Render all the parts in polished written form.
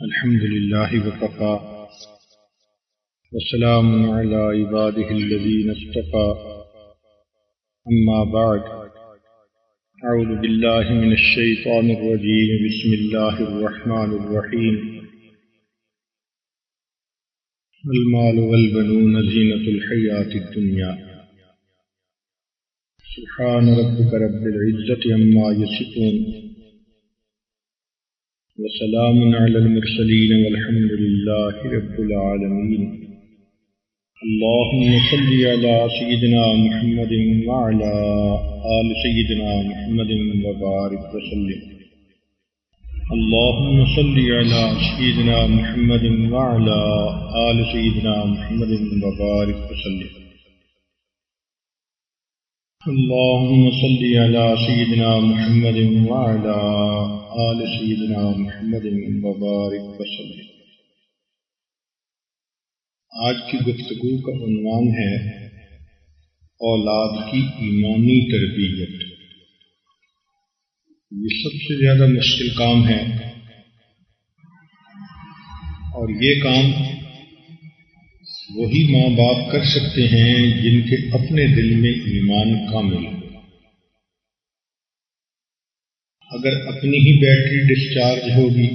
الحمد لله وكفى وسلام على عباده الذين اصطفى أما بعد أعوذ بالله من الشيطان الرجيم بسم الله الرحمن الرحيم المال والبنون زينة الحياة الدنيا سبحان ربك رب العزة عما يصفون وسلام على المرسلين والحمد لله رب العالمين اللهم صل على سيدنا محمد وعلى آل سيدنا محمد وبارك وسلم اللهم صل على سيدنا محمد وعلى آل سيدنا محمد وبارك وسلم اللهم صل على سيدنا محمد وعلى آل سيدنا محمد وبارك وسلم۔ آج کی گفتگو کا عنوان ہے اولاد کی ایمانی تربیت۔ یہ سب سے زیادہ مشکل کام ہے اور یہ کام وہی ماں باپ کر سکتے ہیں جن کے اپنے دل میں ایمان کامل ہو۔ اگر اپنی ہی بیٹری ڈسچارج ہوگی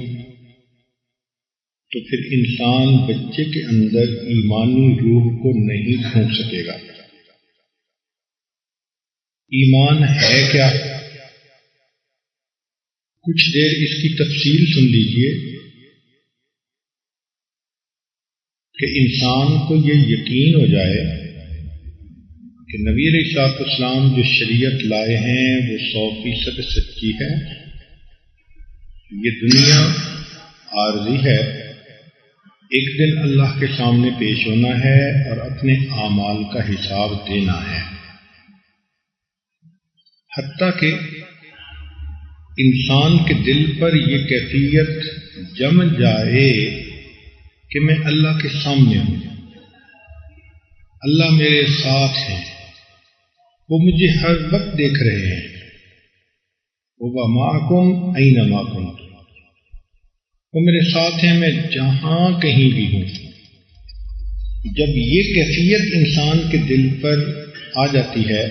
تو پھر انسان بچے کے اندر ایمانی روح کو نہیں پھونک سکے گا۔ ایمان ہے کیا؟ کچھ دیر اس کی تفصیل سن لیجئے کہ انسان کو یہ یقین ہو جائے کہ نبی علیہ السلام جو شریعت لائے ہیں وہ 100% سچی ہے۔ یہ دنیا عارضی ہے، ایک دن اللہ کے سامنے پیش ہونا ہے اور اپنے اعمال کا حساب دینا ہے۔ حتیٰ کہ انسان کے دل پر یہ کیفیت جم جائے کہ میں اللہ کے سامنے ہوں، اللہ میرے ساتھ ہیں، وہ مجھے ہر وقت دیکھ رہے ہیں، وَهُوَ مَعَكُمْ أَيْنَمَا كُنتُمْ، وہ میرے ساتھ ہیں میں جہاں کہیں بھی ہوں۔ جب یہ کیفیت انسان کے دل پر آ جاتی ہے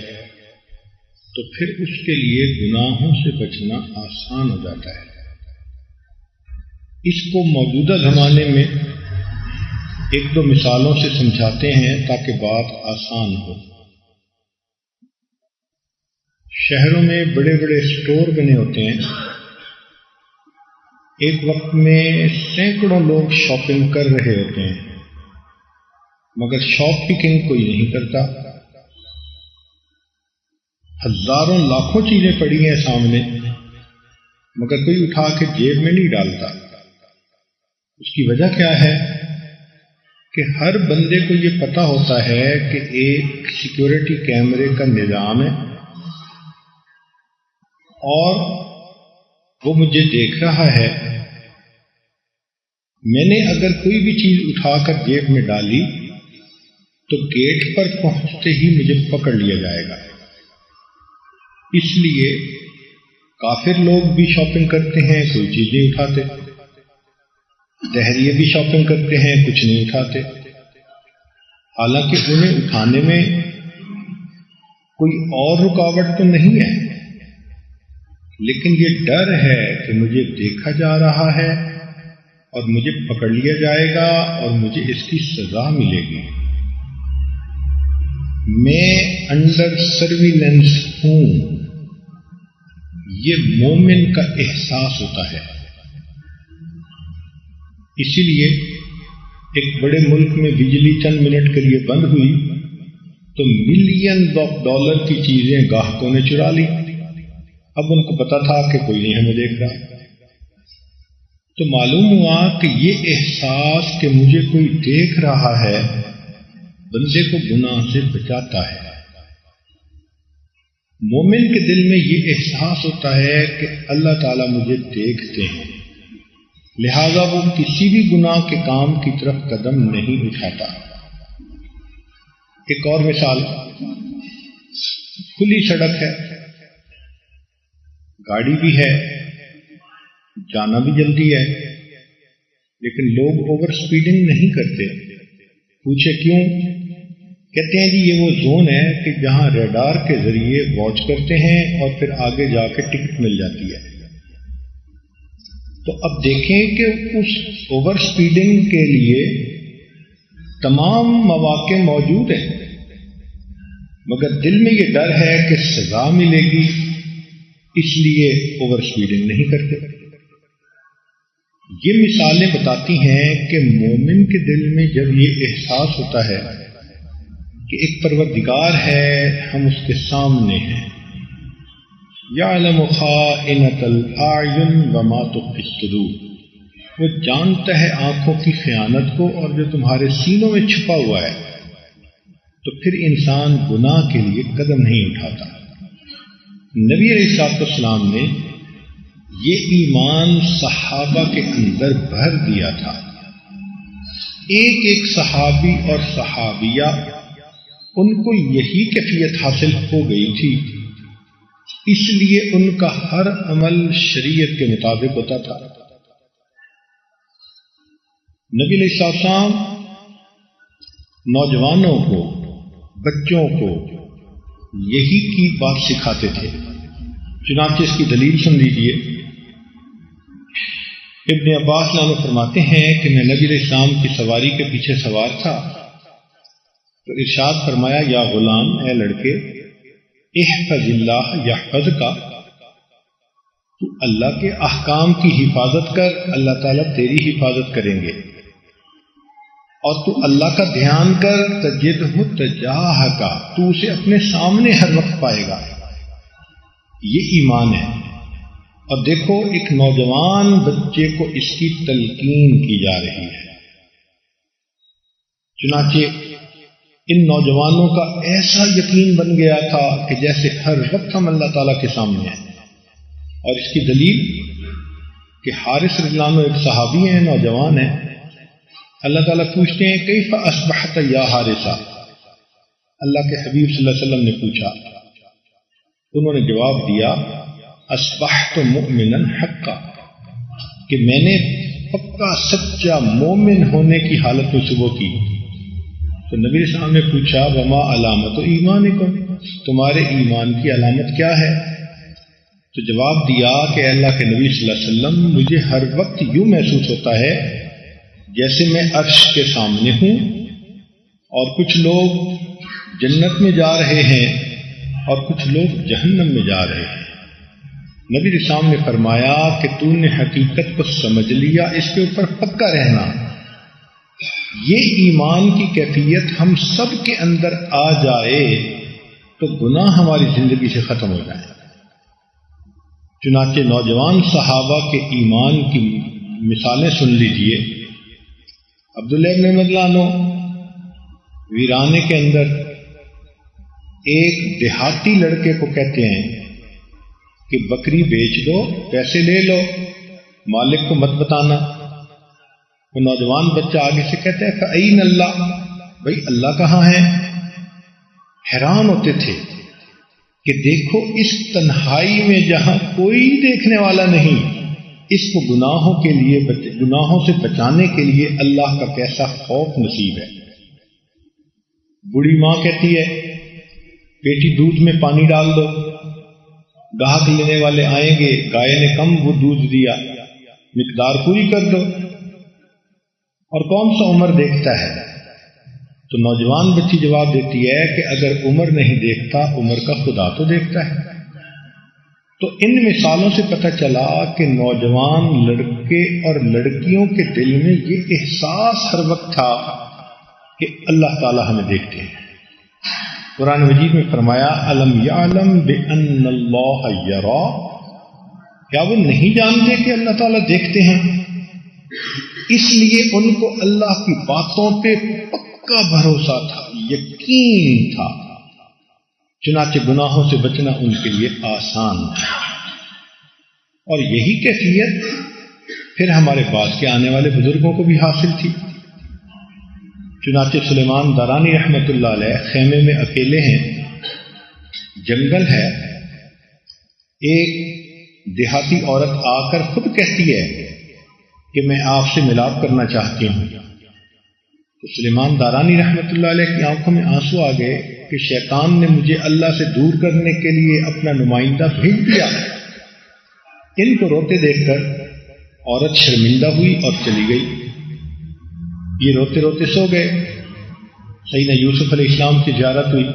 تو پھر اس کے لیے گناہوں سے بچنا آسان ہو جاتا ہے۔ اس کو موجودہ زمانے میں ایک دو مثالوں سے سمجھاتے ہیں تاکہ بات آسان ہو۔ شہروں میں بڑے بڑے اسٹور بنے ہوتے ہیں، ایک وقت میں سینکڑوں لوگ شاپنگ کر رہے ہوتے ہیں، مگر شاپ کیپنگ کوئی نہیں کرتا۔ ہزاروں لاکھوں چیزیں پڑی ہیں سامنے، مگر کوئی اٹھا کے جیب میں نہیں ڈالتا۔ اس کی وجہ کیا ہے کہ ہر بندے کو یہ پتا ہوتا ہے کہ ایک سیکیورٹی کیمرے کا نظام ہے اور وہ مجھے دیکھ رہا ہے۔ میں نے اگر کوئی بھی چیز اٹھا کر جیب میں ڈالی تو گیٹ پر پہنچتے ہی مجھے پکڑ لیا جائے گا۔ اس لیے کافر لوگ بھی شاپنگ کرتے ہیں، کوئی چیز نہیں اٹھاتے، دہریے بھی شاپنگ کرتے ہیں، کچھ نہیں اٹھاتے، حالانکہ انہیں اٹھانے میں کوئی اور رکاوٹ تو نہیں ہے، لیکن یہ ڈر ہے کہ مجھے دیکھا جا رہا ہے اور مجھے پکڑ لیا جائے گا اور مجھے اس کی سزا ملے گی۔ میں انڈر سرویلنس ہوں، یہ مومن کا احساس ہوتا ہے۔ اسی لیے ایک بڑے ملک میں بجلی چند منٹ کے لیے بند ہوئی تو ملینز آف ڈالر کی چیزیں گاہکوں نے چرا لی۔ اب ان کو پتا تھا کہ کوئی نہیں ہمیں دیکھ رہا، تو معلوم ہوا کہ یہ احساس کہ مجھے کوئی دیکھ رہا ہے بندے کو گناہ سے بچاتا ہے۔ مومن کے دل میں یہ احساس ہوتا ہے کہ اللہ تعالیٰ مجھے دیکھتے ہیں، لہذا وہ کسی بھی گناہ کے کام کی طرف قدم نہیں اٹھاتا۔ ایک اور مثال، کھلی سڑک ہے، گاڑی بھی ہے، جانا بھی جلدی ہے، لیکن لوگ اوور سپیڈنگ نہیں کرتے. پوچھے کیوں؟ کہتے ہیں جی یہ وہ زون ہے کہ جہاں ریڈار کے ذریعے واچ کرتے ہیں اور پھر آگے جا کے ٹکٹ مل جاتی ہے. تو اب دیکھیں کہ اس اوور سپیڈنگ کے لیے تمام مواقع موجود ہیں، مگر دل میں یہ ڈر ہے کہ سزا ملے گی، اس لیے اوور سپیڈنگ نہیں کرتے. یہ مثالیں بتاتی ہیں کہ مومن کے دل میں جب یہ احساس ہوتا ہے کہ ایک پروردگار ہے، ہم اس کے سامنے ہیں، یعلم خائنۃ الاعین وما تخفی الصدور، وہ جانتا ہے آنکھوں کی خیانت کو اور جو تمہارے سینوں میں چھپا ہوا ہے، تو پھر انسان گناہ کے لیے قدم نہیں اٹھاتا. نبی علیہ السلام نے یہ ایمان صحابہ کے اندر بھر دیا تھا. ایک ایک صحابی اور صحابیہ ان کو یہی کیفیت حاصل ہو گئی تھی، اس لیے ان کا ہر عمل شریعت کے مطابق ہوتا تھا. نبی علیہ السلام نوجوانوں کو، بچوں کو یہی کی بات سکھاتے تھے. چنانچہ اس کی دلیل سن لیجیے. ابن عباس عنہ فرماتے ہیں کہ میں نبی علیہ السلام کی سواری کے پیچھے سوار تھا تو ارشاد فرمایا، یا غلام، اے لڑکے، احفظ اللہ یحفظک، تو اللہ کے احکام کی حفاظت کر، اللہ تعالیٰ تیری حفاظت کریں گے. اور تو اللہ کا دھیان کر، تجدہ تجاہک، تو اسے اپنے سامنے ہر وقت پائے گا. یہ ایمان ہے. اور دیکھو ایک نوجوان بچے کو اس کی تلقین کی جا رہی ہے. چنانچہ ان نوجوانوں کا ایسا یقین بن گیا تھا کہ جیسے ہر وقت ہم اللہ تعالیٰ کے سامنے ہیں. اور اس کی دلیل کہ حارث رضی اللہ عنہ ایک صحابی ہیں، نوجوان ہیں. اللہ تعالیٰ پوچھتے ہیں کیف اصبحت یا حارثہ، اللہ کے حبیب صلی اللہ علیہ وسلم نے پوچھا. انہوں نے جواب دیا، اصبحت مؤمنا حقا، کہ میں نے پکا سچا مومن ہونے کی حالت میں صبح کی. تو نبی علیہ السلام نے پوچھا، وما علامت ایمانکم، تمہارے ایمان کی علامت کیا ہے؟ تو جواب دیا کہ اللہ کے نبی صلی اللہ علیہ وسلم، مجھے ہر وقت یوں محسوس ہوتا ہے جیسے میں عرش کے سامنے ہوں اور کچھ لوگ جنت میں جا رہے ہیں اور کچھ لوگ جہنم میں جا رہے ہیں. نبی علیہ السلام نے فرمایا کہ تو نے حقیقت کو سمجھ لیا، اس کے اوپر پکا رہنا. یہ ایمان کی کیفیت ہم سب کے اندر آ جائے تو گناہ ہماری زندگی سے ختم ہو جائے. چنانچہ نوجوان صحابہ کے ایمان کی مثالیں سن لیجئے. عبداللہ بن عمر عنہ ویرانے کے اندر ایک دیہاتی لڑکے کو کہتے ہیں کہ بکری بیچ دو، پیسے لے لو، مالک کو مت بتانا. وہ نوجوان بچہ آگے سے کہتا ہے فَأَيْنَ اللَّهُ، بھائی اللہ کہاں ہے؟ حیران ہوتے تھے کہ دیکھو اس تنہائی میں جہاں کوئی دیکھنے والا نہیں، اس کو گناہوں کے لیے گناہوں سے بچانے کے لیے اللہ کا کیسا خوف نصیب ہے. بوڑھی ماں کہتی ہے بیٹی دودھ میں پانی ڈال دو، گاہک لینے والے آئیں گے، گائے نے کم وہ دودھ دیا، مقدار پوری کر دو. اور کون سا عمر دیکھتا ہے؟ تو نوجوان بچی جواب دیتی ہے کہ اگر عمر نہیں دیکھتا، عمر کا خدا تو دیکھتا ہے. تو ان مثالوں سے پتہ چلا کہ نوجوان لڑکے اور لڑکیوں کے دل میں یہ احساس ہر وقت تھا کہ اللہ تعالی ہمیں دیکھتے ہیں. قرآن مجید میں فرمایا الم یعلم بان اللہ یرا، کیا وہ نہیں جانتے کہ اللہ تعالیٰ دیکھتے ہیں؟ اس لیے ان کو اللہ کی باتوں پہ پکا بھروسہ تھا، یقین تھا. چنانچہ گناہوں سے بچنا ان کے لیے آسان تھا. اور یہی کیفیت پھر ہمارے بعد کے آنے والے بزرگوں کو بھی حاصل تھی. چنانچہ سلیمان دارانی رحمۃ اللہ علیہ خیمے میں اکیلے ہیں، جنگل ہے، ایک دیہاتی عورت آ کر خود کہتی ہے کہ میں آپ سے ملاپ کرنا چاہتی ہوں. تو سلیمان دارانی رحمۃ اللہ علیہ کی آنکھوں میں آنسو آ گئے کہ شیطان نے مجھے اللہ سے دور کرنے کے لیے اپنا نمائندہ بھیج دیا. ان کو روتے دیکھ کر عورت شرمندہ ہوئی اور چلی گئی. یہ روتے روتے سو گئے. سیدنا یوسف علیہ السلام کی زیارت ہوئی.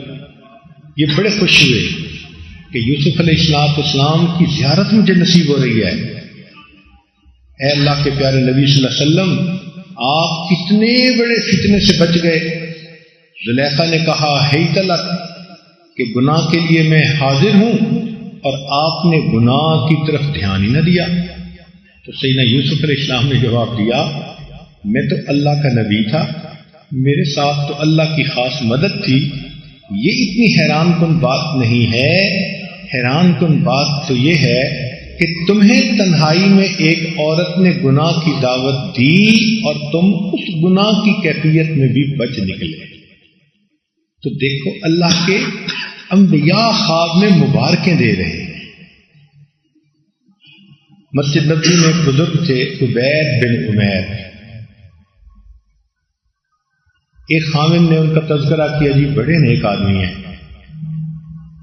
یہ بڑے خوش ہوئے کہ یوسف علیہ السلام کی زیارت مجھے نصیب ہو رہی ہے. اے اللہ کے پیارے نبی صلی اللہ علیہ وسلم، آپ کتنے بڑے فتنے سے بچ گئے. زلیخا نے کہا ہیت لک کہ گناہ کے لیے میں حاضر ہوں، اور آپ نے گناہ کی طرف دھیان ہی نہ دیا. تو سیدنا یوسف علیہ السلام نے جواب دیا، میں تو اللہ کا نبی تھا، میرے ساتھ تو اللہ کی خاص مدد تھی. یہ اتنی حیران کن بات نہیں ہے. حیران کن بات تو یہ ہے کہ تمہیں تنہائی میں ایک عورت نے گناہ کی دعوت دی اور تم اس گناہ کی کیفیت میں بھی بچ نکلے. تو دیکھو اللہ کے انبیاء خواب میں مبارکیں دے رہے ہیں. مسجد نبوی میں ایک بزرگ تھے عبید بن عمیر. ایک خامن نے ان کا تذکرہ کیا، جی بڑے نیک آدمی ہیں،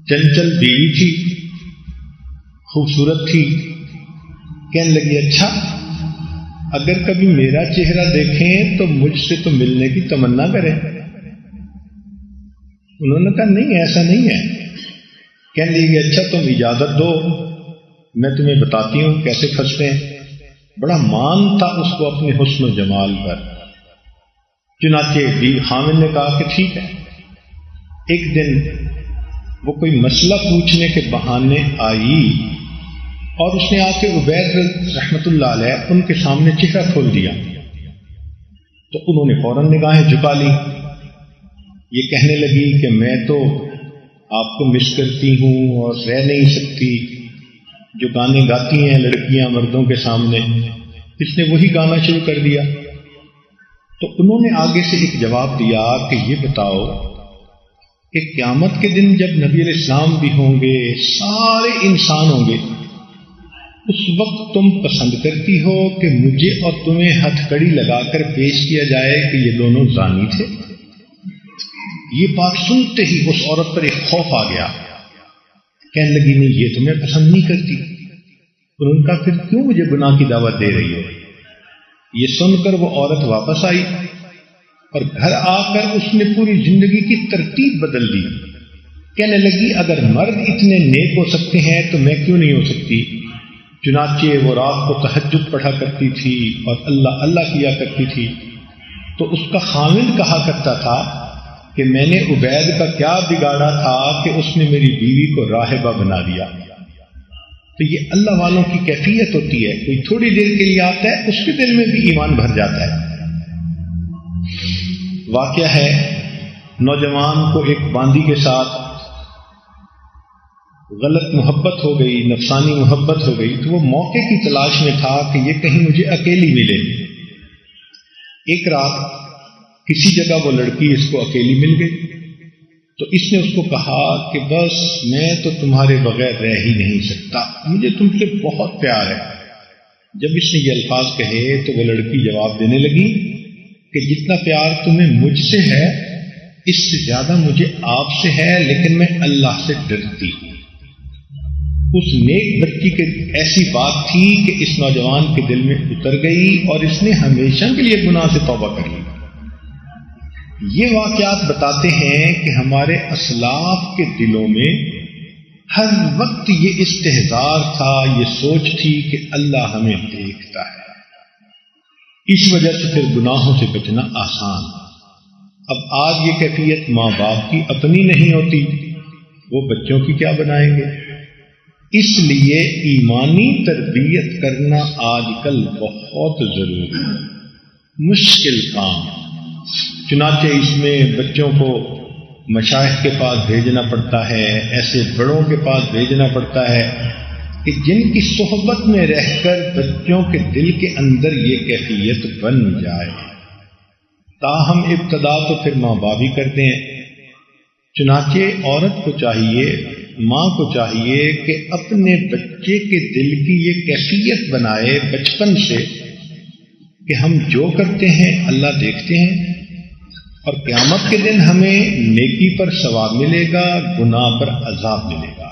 چنچل بیوی تھی، خوبصورت تھی. کہنے لگی اچھا اگر کبھی میرا چہرہ دیکھیں تو مجھ سے تو ملنے کی تمنا کریں. انہوں نے کہا نہیں ایسا نہیں ہے. کہنے لگی اچھا تم اجازت دو میں تمہیں بتاتی ہوں کیسے پھنستے ہیں. بڑا مان تھا اس کو اپنے حسن و جمال پر. چنانچہ خامن نے کہا کہ ٹھیک ہے. ایک دن وہ کوئی مسئلہ پوچھنے کے بہانے آئی اور اس نے آ کے عبید رحمۃ اللہ علیہ ان کے سامنے چہرہ کھول دیا. تو انہوں نے فوراً نگاہیں جھکا لی. یہ کہنے لگی کہ میں تو آپ کو مس کرتی ہوں اور رہ نہیں سکتی. جو گانے گاتی ہیں لڑکیاں مردوں کے سامنے، اس نے وہی گانا شروع کر دیا. تو انہوں نے آگے سے ایک جواب دیا کہ یہ بتاؤ کہ قیامت کے دن جب نبی علیہ السلام بھی ہوں گے، سارے انسان ہوں گے، اس وقت تم پسند کرتی ہو کہ مجھے اور تمہیں ہتھ کڑی لگا کر پیش کیا جائے کہ یہ دونوں زانی تھے؟ یہ بات سنتے ہی اس عورت پر ایک خوف آ گیا. کہنے لگی نہیں یہ تمہیں پسند نہیں کرتی. انہوں نے کہا پھر کیوں مجھے گناہ کی دعوت دے رہی ہو؟ یہ سن کر وہ عورت واپس آئی اور گھر آ کر اس نے پوری زندگی کی ترتیب بدل دی. کہنے لگی اگر مرد اتنے نیک ہو سکتے ہیں تو میں کیوں نہیں ہو سکتی. چنانچہ وہ رات کو تہجد پڑھا کرتی تھی اور اللہ اللہ کیا کرتی تھی. تو اس کا خامن کہا کرتا تھا کہ میں نے عبید کا کیا بگاڑا تھا کہ اس نے میری بیوی کو راہبہ بنا دیا. تو یہ اللہ والوں کی کیفیت ہوتی ہے. کوئی تھوڑی دیر کے لیے آتا ہے اس کے دل میں بھی ایمان بھر جاتا ہے. واقعہ ہے نوجوان کو ایک باندی کے ساتھ غلط محبت ہو گئی، نفسانی محبت ہو گئی. تو وہ موقع کی تلاش میں تھا کہ یہ کہیں مجھے اکیلی ملے. ایک رات کسی جگہ وہ لڑکی اس کو اکیلی مل گئی. تو اس نے اس کو کہا کہ بس میں تو تمہارے بغیر رہ ہی نہیں سکتا، مجھے تم سے بہت پیار ہے. جب اس نے یہ الفاظ کہے تو وہ لڑکی جواب دینے لگی کہ جتنا پیار تمہیں مجھ سے ہے اس سے زیادہ مجھے آپ سے ہے، لیکن میں اللہ سے ڈرتی ہوں. اس نیک بچی کی ایسی بات تھی کہ اس نوجوان کے دل میں اتر گئی اور اس نے ہمیشہ کے لیے گناہ سے توبہ کر لی. یہ واقعات بتاتے ہیں کہ ہمارے اسلاف کے دلوں میں ہر وقت یہ استحضار تھا، یہ سوچ تھی کہ اللہ ہمیں دیکھتا ہے. اس وجہ سے پھر گناہوں سے بچنا آسان. اب آج یہ کیفیت ماں باپ کی اپنی نہیں ہوتی، وہ بچوں کی کیا بنائیں گے؟ اس لیے ایمانی تربیت کرنا آج کل بہت ضروری ہے، مشکل کام. چنانچہ اس میں بچوں کو مشائخ کے پاس بھیجنا پڑتا ہے، ایسے بڑوں کے پاس بھیجنا پڑتا ہے کہ جن کی صحبت میں رہ کر بچوں کے دل کے اندر یہ کیفیت بن جائے. تاہم ابتدا تو پھر ماں باپ ہی کرتے ہیں. چنانچہ عورت کو چاہیے، ماں کو چاہیے کہ اپنے بچے کے دل کی یہ کیفیت بنائے بچپن سے کہ ہم جو کرتے ہیں اللہ دیکھتے ہیں، اور قیامت کے دن ہمیں نیکی پر ثواب ملے گا، گناہ پر عذاب ملے گا۔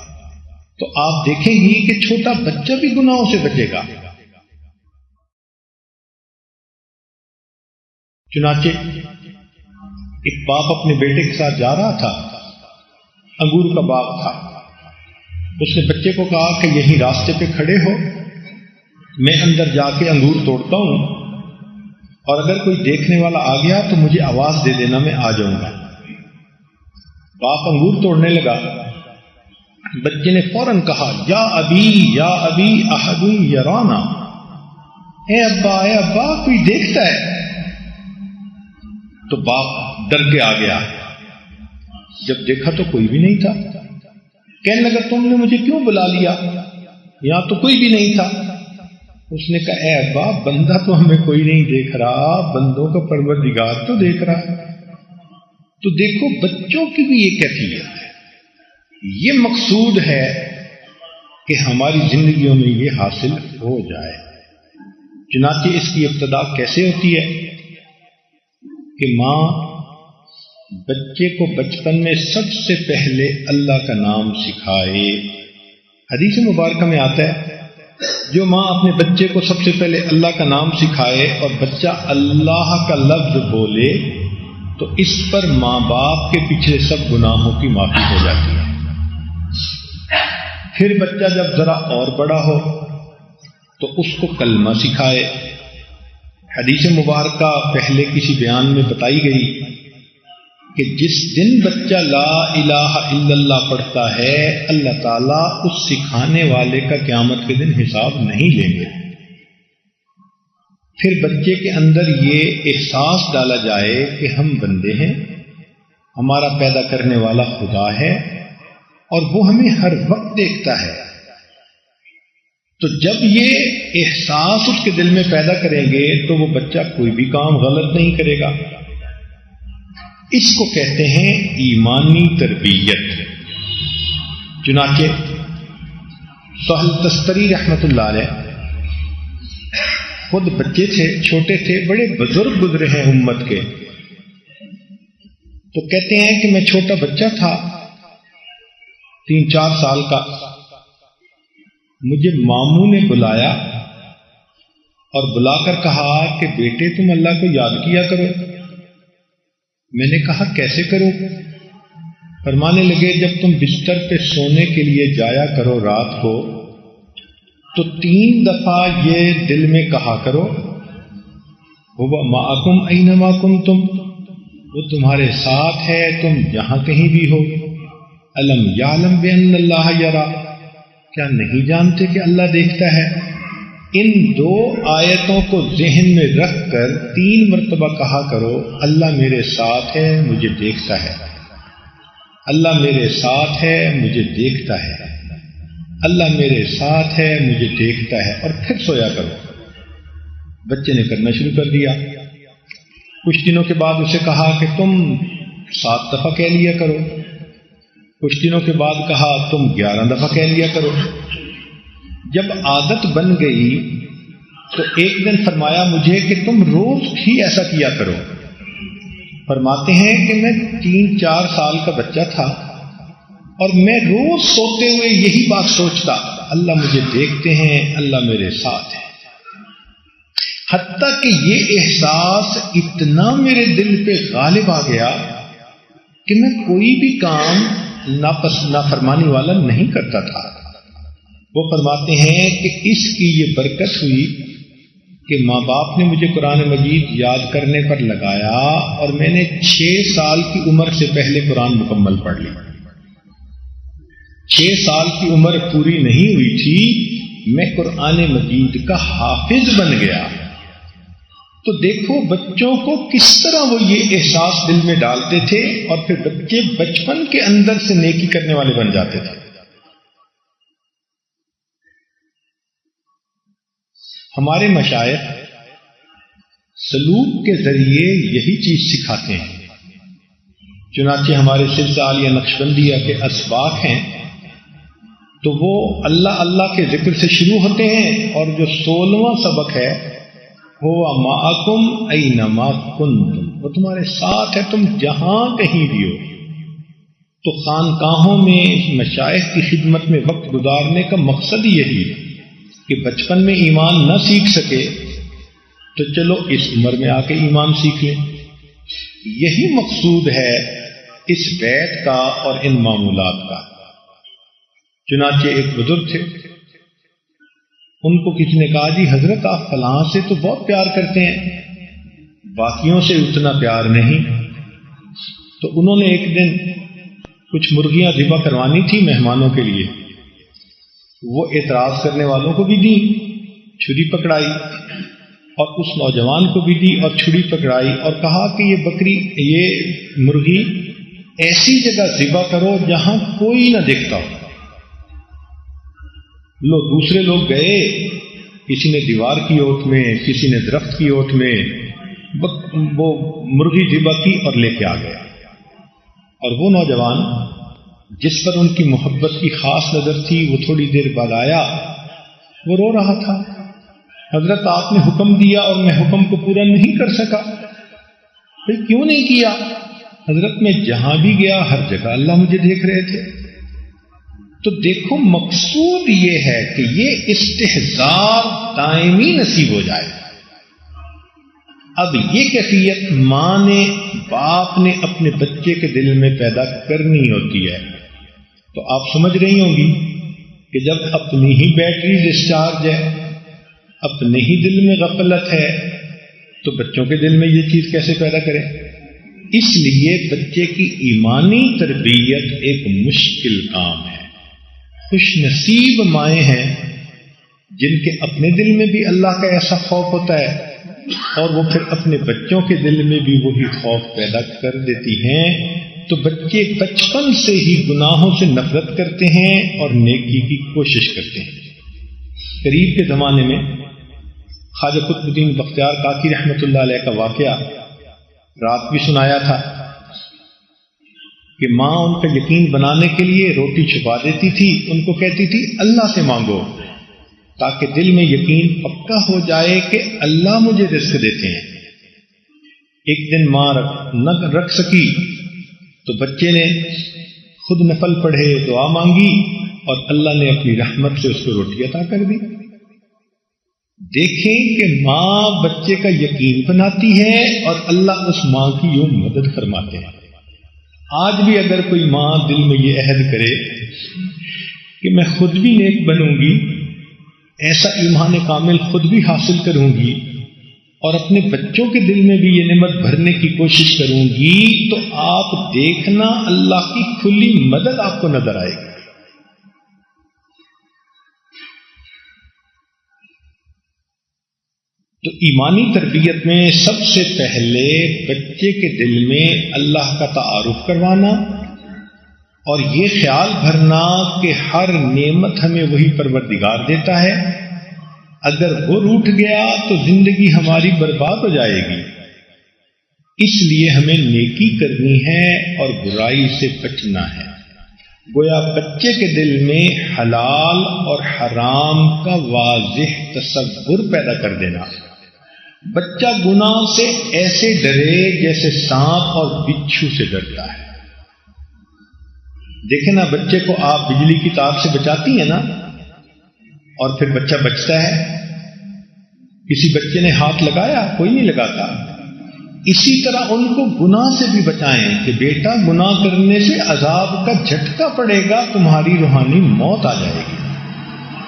تو آپ دیکھیں گی کہ چھوٹا بچہ بھی گناہوں سے بچے گا۔ چنانچہ ایک باپ اپنے بیٹے کے ساتھ جا رہا تھا، انگور کا باغ تھا۔ اس نے بچے کو کہا کہ یہیں راستے پہ کھڑے ہو، میں اندر جا کے انگور توڑتا ہوں، اور اگر کوئی دیکھنے والا آ گیا تو مجھے آواز دے دینا، میں آ جاؤں گا۔ باپ انگور توڑنے لگا، بچے نے فوراً کہا یا ابی احد یرانا، اے ابا کوئی دیکھتا ہے۔ تو باپ ڈر کے آ گیا، جب دیکھا تو کوئی بھی نہیں تھا۔ کہنے لگا تم نے مجھے کیوں بلا لیا، یہاں تو کوئی بھی نہیں تھا۔ اس نے کہا اے ابا، بندہ تو ہمیں کوئی نہیں دیکھ رہا، بندوں کا پروردگار تو دیکھ رہا۔ تو دیکھو بچوں کی بھی یہ کیفیت ہے، یہ مقصود ہے کہ ہماری زندگیوں میں یہ حاصل ہو جائے۔ چنانچہ اس کی ابتدا کیسے ہوتی ہے کہ ماں بچے کو بچپن میں سب سے پہلے اللہ کا نام سکھائے۔ حدیث مبارکہ میں آتا ہے جو ماں اپنے بچے کو سب سے پہلے اللہ کا نام سکھائے اور بچہ اللہ کا لفظ بولے تو اس پر ماں باپ کے پچھلے سب گناہوں کی معافی ہو جاتی ہے۔ پھر بچہ جب ذرا اور بڑا ہو تو اس کو کلمہ سکھائے۔ حدیث مبارکہ پہلے کسی بیان میں بتائی گئی کہ جس دن بچہ لا الہ الا اللہ پڑھتا ہے اللہ تعالیٰ اس سکھانے والے کا قیامت کے دن حساب نہیں لیں گے۔ پھر بچے کے اندر یہ احساس ڈالا جائے کہ ہم بندے ہیں، ہمارا پیدا کرنے والا خدا ہے اور وہ ہمیں ہر وقت دیکھتا ہے۔ تو جب یہ احساس اس کے دل میں پیدا کریں گے تو وہ بچہ کوئی بھی کام غلط نہیں کرے گا۔ اس کو کہتے ہیں ایمانی تربیت۔ چنانچہ سہل تستری رحمت اللہ علیہ خود بچے تھے، چھوٹے تھے، بڑے بزرگ گزرے ہیں امت کے، تو کہتے ہیں کہ میں چھوٹا بچہ تھا 3-4 سال کا، مجھے ماموں نے بلایا اور بلا کر کہا کہ بیٹے تم اللہ کو یاد کیا کرو۔ میں نے کہا کیسے کرو؟ فرمانے لگے جب تم بستر پہ سونے کے لیے جایا کرو رات کو تو 3 دفعہ یہ دل میں کہا کرو هو معکم اینما کنتم، وہ تمہارے ساتھ ہے تم جہاں کہیں بھی ہو۔ الم یعلم بان اللہ یرا، کیا نہیں جانتے کہ اللہ دیکھتا ہے؟ ان 2 آیتوں کو ذہن میں رکھ کر 3 مرتبہ کہا کرو اللہ میرے ساتھ ہے مجھے دیکھتا ہے، اللہ میرے ساتھ ہے مجھے دیکھتا ہے، اللہ میرے ساتھ ہے مجھے دیکھتا ہے، اور پھر سویا کرو۔ بچے نے کرنا شروع کر دیا۔ کچھ دنوں کے بعد اسے کہا کہ تم 7 دفعہ کہہ لیا کرو۔ کچھ دنوں کے بعد کہا تم 11 دفعہ کہہ لیا کرو۔ جب عادت بن گئی تو ایک دن فرمایا مجھے کہ تم روز ہی ایسا کیا کرو۔ فرماتے ہیں کہ میں 3-4 سال کا بچہ تھا اور میں روز سوتے ہوئے یہی بات سوچتا، اللہ مجھے دیکھتے ہیں، اللہ میرے ساتھ ہے۔ حتیٰ کہ یہ احساس اتنا میرے دل پہ غالب آ گیا کہ میں کوئی بھی کام نافرمانی والا نہیں کرتا تھا۔ وہ فرماتے ہیں کہ اس کی یہ برکت ہوئی کہ ماں باپ نے مجھے قرآن مجید یاد کرنے پر لگایا اور میں نے 6 سال کی عمر سے پہلے قرآن مکمل پڑھ لی۔ 6 سال کی عمر پوری نہیں ہوئی تھی میں قرآن مجید کا حافظ بن گیا۔ تو دیکھو بچوں کو کس طرح وہ یہ احساس دل میں ڈالتے تھے اور پھر بچے بچپن کے اندر سے نیکی کرنے والے بن جاتے تھے۔ ہمارے مشائخ سلوک کے ذریعے یہی چیز سکھاتے ہیں۔ چنانچہ ہمارے سلسلہ عالیہ نقشبندیہ کے اسباق ہیں تو وہ اللہ اللہ کے ذکر سے شروع ہوتے ہیں، اور جو 16واں سبق ہے ہوا معکم اینما کنتم، وہ تمہارے ساتھ ہے تم جہاں کہیں بھی ہو۔ تو خانقاہوں میں مشائخ کی خدمت میں وقت گزارنے کا مقصد یہی ہے کہ بچپن میں ایمان نہ سیکھ سکے تو چلو اس عمر میں آ کے ایمان سیکھ لیں۔ یہی مقصود ہے اس بیت کا اور ان معمولات کا۔ چنانچہ ایک بزرگ تھے، ان کو کسی نے کہا جی حضرت آپ فلاں سے تو بہت پیار کرتے ہیں، باقیوں سے اتنا پیار نہیں۔ تو انہوں نے ایک دن کچھ مرغیاں ذبح کروانی تھی مہمانوں کے لیے، وہ اعتراض کرنے والوں کو بھی دی، چھری پکڑائی، اور اس نوجوان کو بھی دی اور چھری پکڑائی، اور کہا کہ یہ بکری، یہ مرغی ایسی جگہ ذبح کرو جہاں کوئی نہ دیکھتا ہو۔ دوسرے لوگ گئے، کسی نے دیوار کی اوٹ میں، کسی نے درخت کی اوٹ میں وہ مرغی ذبح کی اور لے کے آ گیا۔ اور وہ نوجوان جس پر ان کی محبت کی خاص نظر تھی، وہ تھوڑی دیر بعد آیا، وہ رو رہا تھا، حضرت آپ نے حکم دیا اور میں حکم کو پورا نہیں کر سکا۔ پھر کیوں نہیں کیا؟ حضرت میں جہاں بھی گیا ہر جگہ اللہ مجھے دیکھ رہے تھے۔ تو دیکھو مقصود یہ ہے کہ یہ استحضار دائمی نصیب ہو جائے۔ اب یہ کیفیت ماں نے، باپ نے اپنے بچے کے دل میں پیدا کرنی ہوتی ہے۔ تو آپ سمجھ رہی ہوں گی کہ جب اپنی ہی بیٹری ڈسچارج ہے، اپنے ہی دل میں غفلت ہے، تو بچوں کے دل میں یہ چیز کیسے پیدا کریں؟ اس لیے بچے کی ایمانی تربیت ایک مشکل کام ہے۔ خوش نصیب مائیں ہیں جن کے اپنے دل میں بھی اللہ کا ایسا خوف ہوتا ہے اور وہ پھر اپنے بچوں کے دل میں بھی وہی خوف پیدا کر دیتی ہیں۔ تو بچے بچپن سے ہی گناہوں سے نفرت کرتے ہیں اور نیکی کی کوشش کرتے ہیں۔ قریب کے زمانے میں خواجہ قطب الدین بختیار کاکی رحمۃ اللہ علیہ کا واقعہ رات بھی سنایا تھا کہ ماں ان کا یقین بنانے کے لیے روٹی چھپا دیتی تھی، ان کو کہتی تھی اللہ سے مانگو تاکہ دل میں یقین پکا ہو جائے کہ اللہ مجھے رزق دیتے ہیں۔ ایک دن ماں نہ رکھ سکی تو بچے نے خود نفل پڑھے، دعا مانگی اور اللہ نے اپنی رحمت سے اس کو روٹی عطا کر دی۔ دیکھیں کہ ماں بچے کا یقین بناتی ہے اور اللہ اس ماں کی یوں مدد فرماتے ہیں۔ آج بھی اگر کوئی ماں دل میں یہ عہد کرے کہ میں خود بھی نیک بنوں گی، ایسا ایمان کامل خود بھی حاصل کروں گی اور اپنے بچوں کے دل میں بھی یہ نعمت بھرنے کی کوشش کروں گی، تو آپ دیکھنا اللہ کی کھلی مدد آپ کو نظر آئے گی۔ تو ایمانی تربیت میں سب سے پہلے بچے کے دل میں اللہ کا تعارف کروانا اور یہ خیال بھرنا کہ ہر نعمت ہمیں وہی پروردگار دیتا ہے، اگر وہ روٹھ گیا تو زندگی ہماری برباد ہو جائے گی۔ اس لیے ہمیں نیکی کرنی ہے اور برائی سے بچنا ہے۔ گویا بچے کے دل میں حلال اور حرام کا واضح تصور پیدا کر دینا۔ بچہ گناہ سے ایسے ڈرے جیسے سانپ اور بچھو سے ڈرتا ہے۔ دیکھیں نا، بچے کو آپ بجلی کی تار سے بچاتی ہیں نا، اور پھر بچہ بچتا ہے۔ کسی بچے نے ہاتھ لگایا؟ کوئی نہیں لگاتا۔ اسی طرح ان کو گناہ سے بھی بچائیں کہ بیٹا گناہ کرنے سے عذاب کا جھٹکا پڑے گا، تمہاری روحانی موت آ جائے گی۔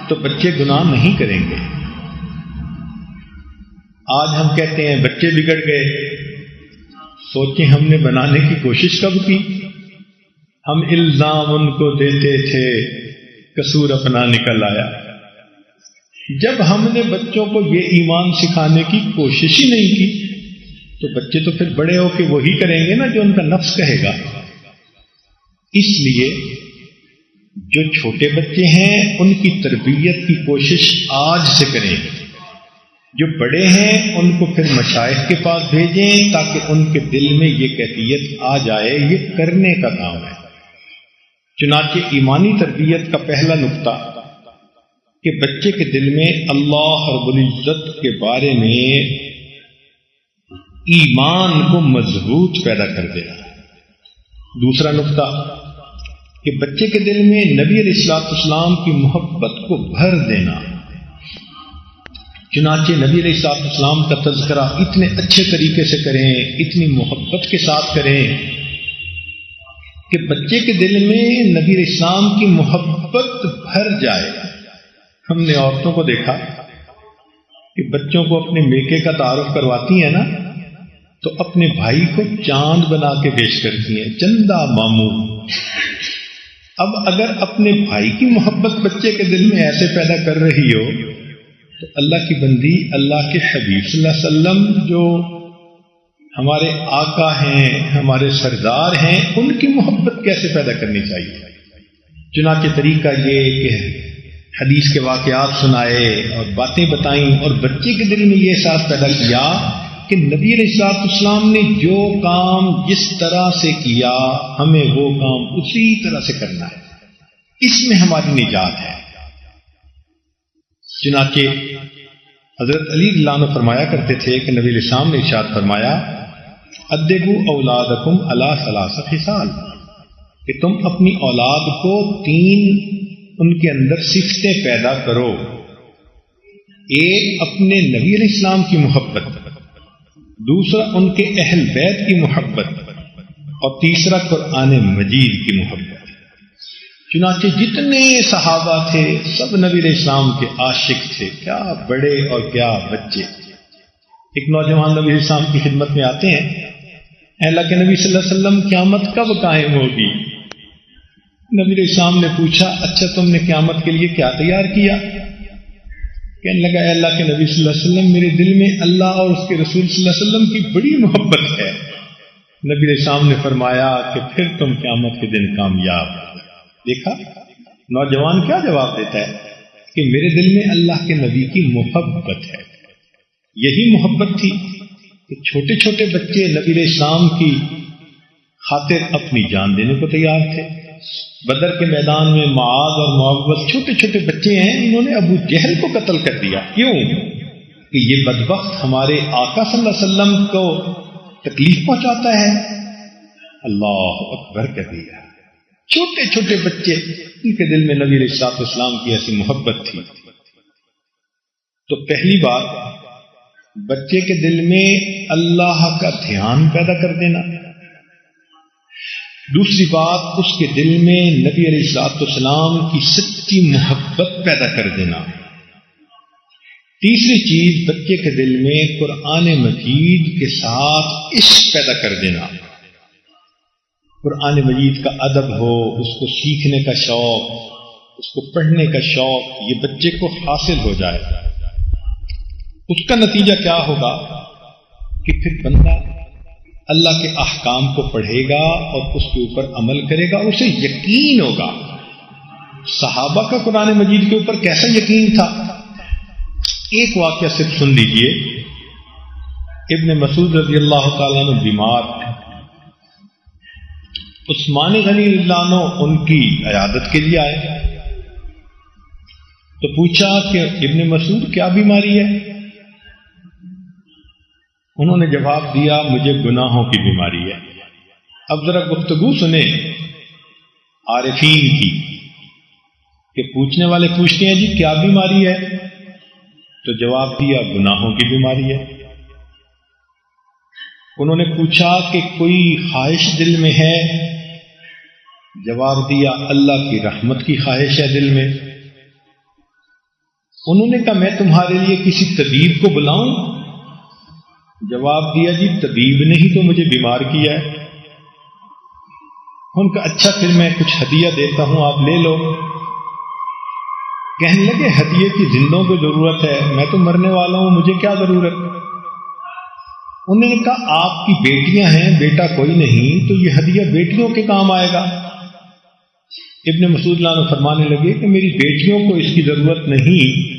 تو بچے گناہ نہیں کریں گے۔ آج ہم کہتے ہیں بچے بگڑ گئے، سوچیں ہم نے بنانے کی کوشش کب کی؟ ہم الزام ان کو دیتے تھے، قصور اپنا نکل آیا۔ جب ہم نے بچوں کو یہ ایمان سکھانے کی کوشش ہی نہیں کی تو بچے تو پھر بڑے ہو کے وہی کریں گے نا جو ان کا نفس کہے گا۔ اس لیے جو چھوٹے بچے ہیں ان کی تربیت کی کوشش آج سے کریں، جو بڑے ہیں ان کو پھر مشائخ کے پاس بھیجیں تاکہ ان کے دل میں یہ کیفیت آ جائے، یہ کرنے کا کام ہے۔ چنانچہ ایمانی تربیت کا پہلا نقطہ کہ بچے کے دل میں اللہ رب العزت کے بارے میں ایمان کو مضبوط پیدا کر دینا. دوسرا نقطہ کہ بچے کے دل میں نبی علیہ الصلوۃ والسلام کی محبت کو بھر دینا. چنانچہ نبی علیہ الصلوۃ والسلام کا تذکرہ اتنے اچھے طریقے سے کریں، اتنی محبت کے ساتھ کریں کہ بچے کے دل میں نبی علیہ السلام کی محبت بھر جائے. ہم نے عورتوں کو دیکھا کہ بچوں کو اپنے میکے کا تعارف کرواتی ہیں نا، تو اپنے بھائی کو چاند بنا کے پیش کرتی ہیں، چندہ ماموں. اب اگر اپنے بھائی کی محبت بچے کے دل میں ایسے پیدا کر رہی ہو تو اللہ کی بندی، اللہ کے حبیب صلی اللہ علیہ وسلم جو ہمارے آقا ہیں، ہمارے سردار ہیں، ان کی محبت کیسے پیدا کرنی چاہیے؟ چنانچہ طریقہ یہ کہ حدیث کے واقعات سنائے اور باتیں بتائیں اور بچے کے دل میں یہ احساس پیدا کیا کہ نبی علیہ الصلوۃ والسلام نے جو کام جس طرح سے کیا ہمیں وہ کام اسی طرح سے کرنا ہے، اس میں ہماری نجات ہے. چنانچہ حضرت علی رضی اللہ عنہ فرمایا کرتے تھے کہ نبی علیہ السلام نے ارشاد فرمایا ادبوا اولادکم علی ثلاث خصال، کہ تم اپنی اولاد کو 3 ان کے اندر صفتیں پیدا کرو. ایک اپنے نبی علیہ السلام کی محبت، دوسرا ان کے اہل بیت کی محبت، اور تیسرا قرآن مجید کی محبت. چنانچہ جتنے صحابہ تھے سب نبی علیہ السلام کے عاشق تھے، کیا بڑے اور کیا بچے. ایک نوجوان نبی علیہ السلام کی خدمت میں آتے ہیں، اے اللہ کے نبی صلی اللہ علیہ وسلم قیامت کب قائم ہوگی؟ نبی علیہ السلام نے پوچھا اچھا تم نے قیامت کے لیے کیا تیار کیا؟ کہنے لگا اے اللہ کے نبی صلی اللہ علیہ وسلم میرے دل میں اللہ اور اس کے رسول صلی اللہ علیہ وسلم کی بڑی محبت ہے. نبی علیہ السلام نے فرمایا کہ پھر تم قیامت کے دن کامیاب. دیکھا نوجوان کیا جواب دیتا ہے کہ میرے دل میں اللہ کے نبی کی محبت ہے. یہی محبت تھی کہ چھوٹے چھوٹے بچے نبی علیہ السلام کی خاطر اپنی جان دینے کو تیار تھے. بدر کے میدان میں معاذ اور معوذ چھوٹے چھوٹے بچے ہیں، انہوں نے ابو جہل کو قتل کر دیا. کیوں؟ کہ یہ بدبخت ہمارے آقا صلی اللہ علیہ وسلم کو تکلیف پہنچاتا ہے. اللہ اکبر کبیرہ. چھوٹے چھوٹے بچے، ان کے دل میں نبی علیہ الصلوۃ والسلام کی ایسی محبت تھی. تو پہلی بات بچے کے دل میں اللہ کا دھیان پیدا کر دینا. دوسری بات اس کے دل میں نبی علیہ الصلوۃ والسلام کی سچی محبت پیدا کر دینا. تیسری چیز بچے کے دل میں قرآن مجید کے ساتھ عشق پیدا کر دینا. قرآن مجید کا ادب ہو، اس کو سیکھنے کا شوق، اس کو پڑھنے کا شوق یہ بچے کو حاصل ہو جائے. اس کا نتیجہ کیا ہوگا کہ پھر بندہ اللہ کے احکام کو پڑھے گا اور اس کے اوپر عمل کرے گا، اسے یقین ہوگا. صحابہ کا قرآن مجید کے اوپر کیسا یقین تھا؟ ایک واقعہ صرف سن لیجئے. ابن مسعود رضی اللہ تعالیٰ عنہ بیمار تھے. عثمان غنی رضی اللہ عنہ ان کی عیادت کے لیے آئے تو پوچھا کہ ابن مسعود کیا بیماری ہے؟ انہوں نے جواب دیا مجھے گناہوں کی بیماری ہے. اب ذرا گفتگو سنیں عارفین کی کہ پوچھنے والے پوچھتے ہیں جی کیا بیماری ہے؟ تو جواب دیا گناہوں کی بیماری ہے. انہوں نے پوچھا کہ کوئی خواہش دل میں ہے؟ جواب دیا اللہ کی رحمت کی خواہش ہے دل میں. انہوں نے کہا میں تمہارے لیے کسی طبیب کو بلاؤں؟ جواب دیا جی طبیب نے ہی تو مجھے بیمار کیا ہے. ان کا اچھا پھر میں کچھ ہدیہ دیتا ہوں آپ لے لو. کہنے لگے ہدیے کی زندوں کو ضرورت ہے، میں تو مرنے والا ہوں مجھے کیا ضرورت؟ انہوں نے کہا آپ کی بیٹیاں ہیں، بیٹا کوئی نہیں تو یہ ہدیہ بیٹیوں کے کام آئے گا. ابن مسعود عنہ فرمانے لگے کہ میری بیٹیوں کو اس کی ضرورت نہیں،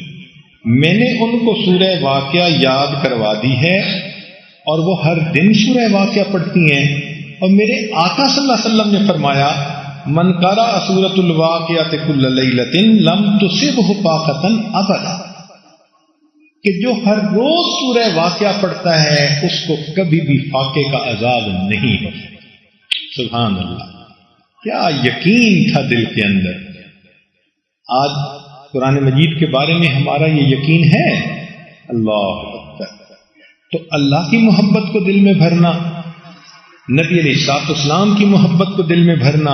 میں نے ان کو سورہ واقعہ یاد کروا دی ہے اور وہ ہر دن سورہ واقعہ پڑھتی ہیں. اور میرے آقا صلی اللہ علیہ وسلم نے فرمایا من قرأ سورۃ الواقعہ کل لیلۃ لم تصبہ فاقۃ ابدا، کہ جو ہر روز سورہ واقعہ پڑھتا ہے اس کو کبھی بھی فاقے کا عذاب نہیں ہو. سبحان اللہ، کیا یقین تھا دل کے اندر. آج قرآن مجید کے بارے میں ہمارا یہ یقین ہے. اللہ اکبر. تو اللہ کی محبت کو دل میں بھرنا، نبی علیہ الصلوۃ والسلام کی محبت کو دل میں بھرنا،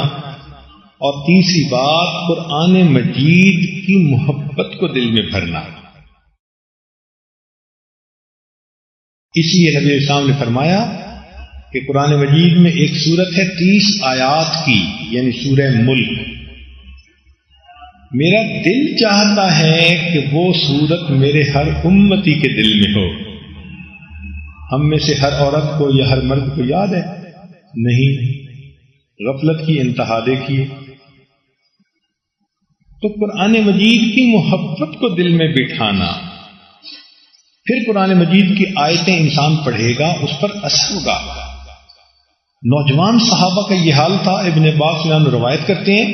اور تیسری بات قرآن مجید کی محبت کو دل میں بھرنا. اس لیے نبی علیہ السلام نے فرمایا کہ قرآن مجید میں ایک سورت ہے 30 آیات کی، یعنی سورہ ملک. میرا دل چاہتا ہے کہ وہ سورت میرے ہر امتی کے دل میں ہو. ہم میں سے ہر عورت کو یا ہر مرد کو یاد ہے؟ نہیں. غفلت کی انتہا دیکھیے. تو قرآن مجید کی محبت کو دل میں بٹھانا، پھر قرآن مجید کی آیتیں انسان پڑھے گا، اس پر اثر ہوگا. نوجوان صحابہ کا یہ حال تھا. ابن عباس روایت کرتے ہیں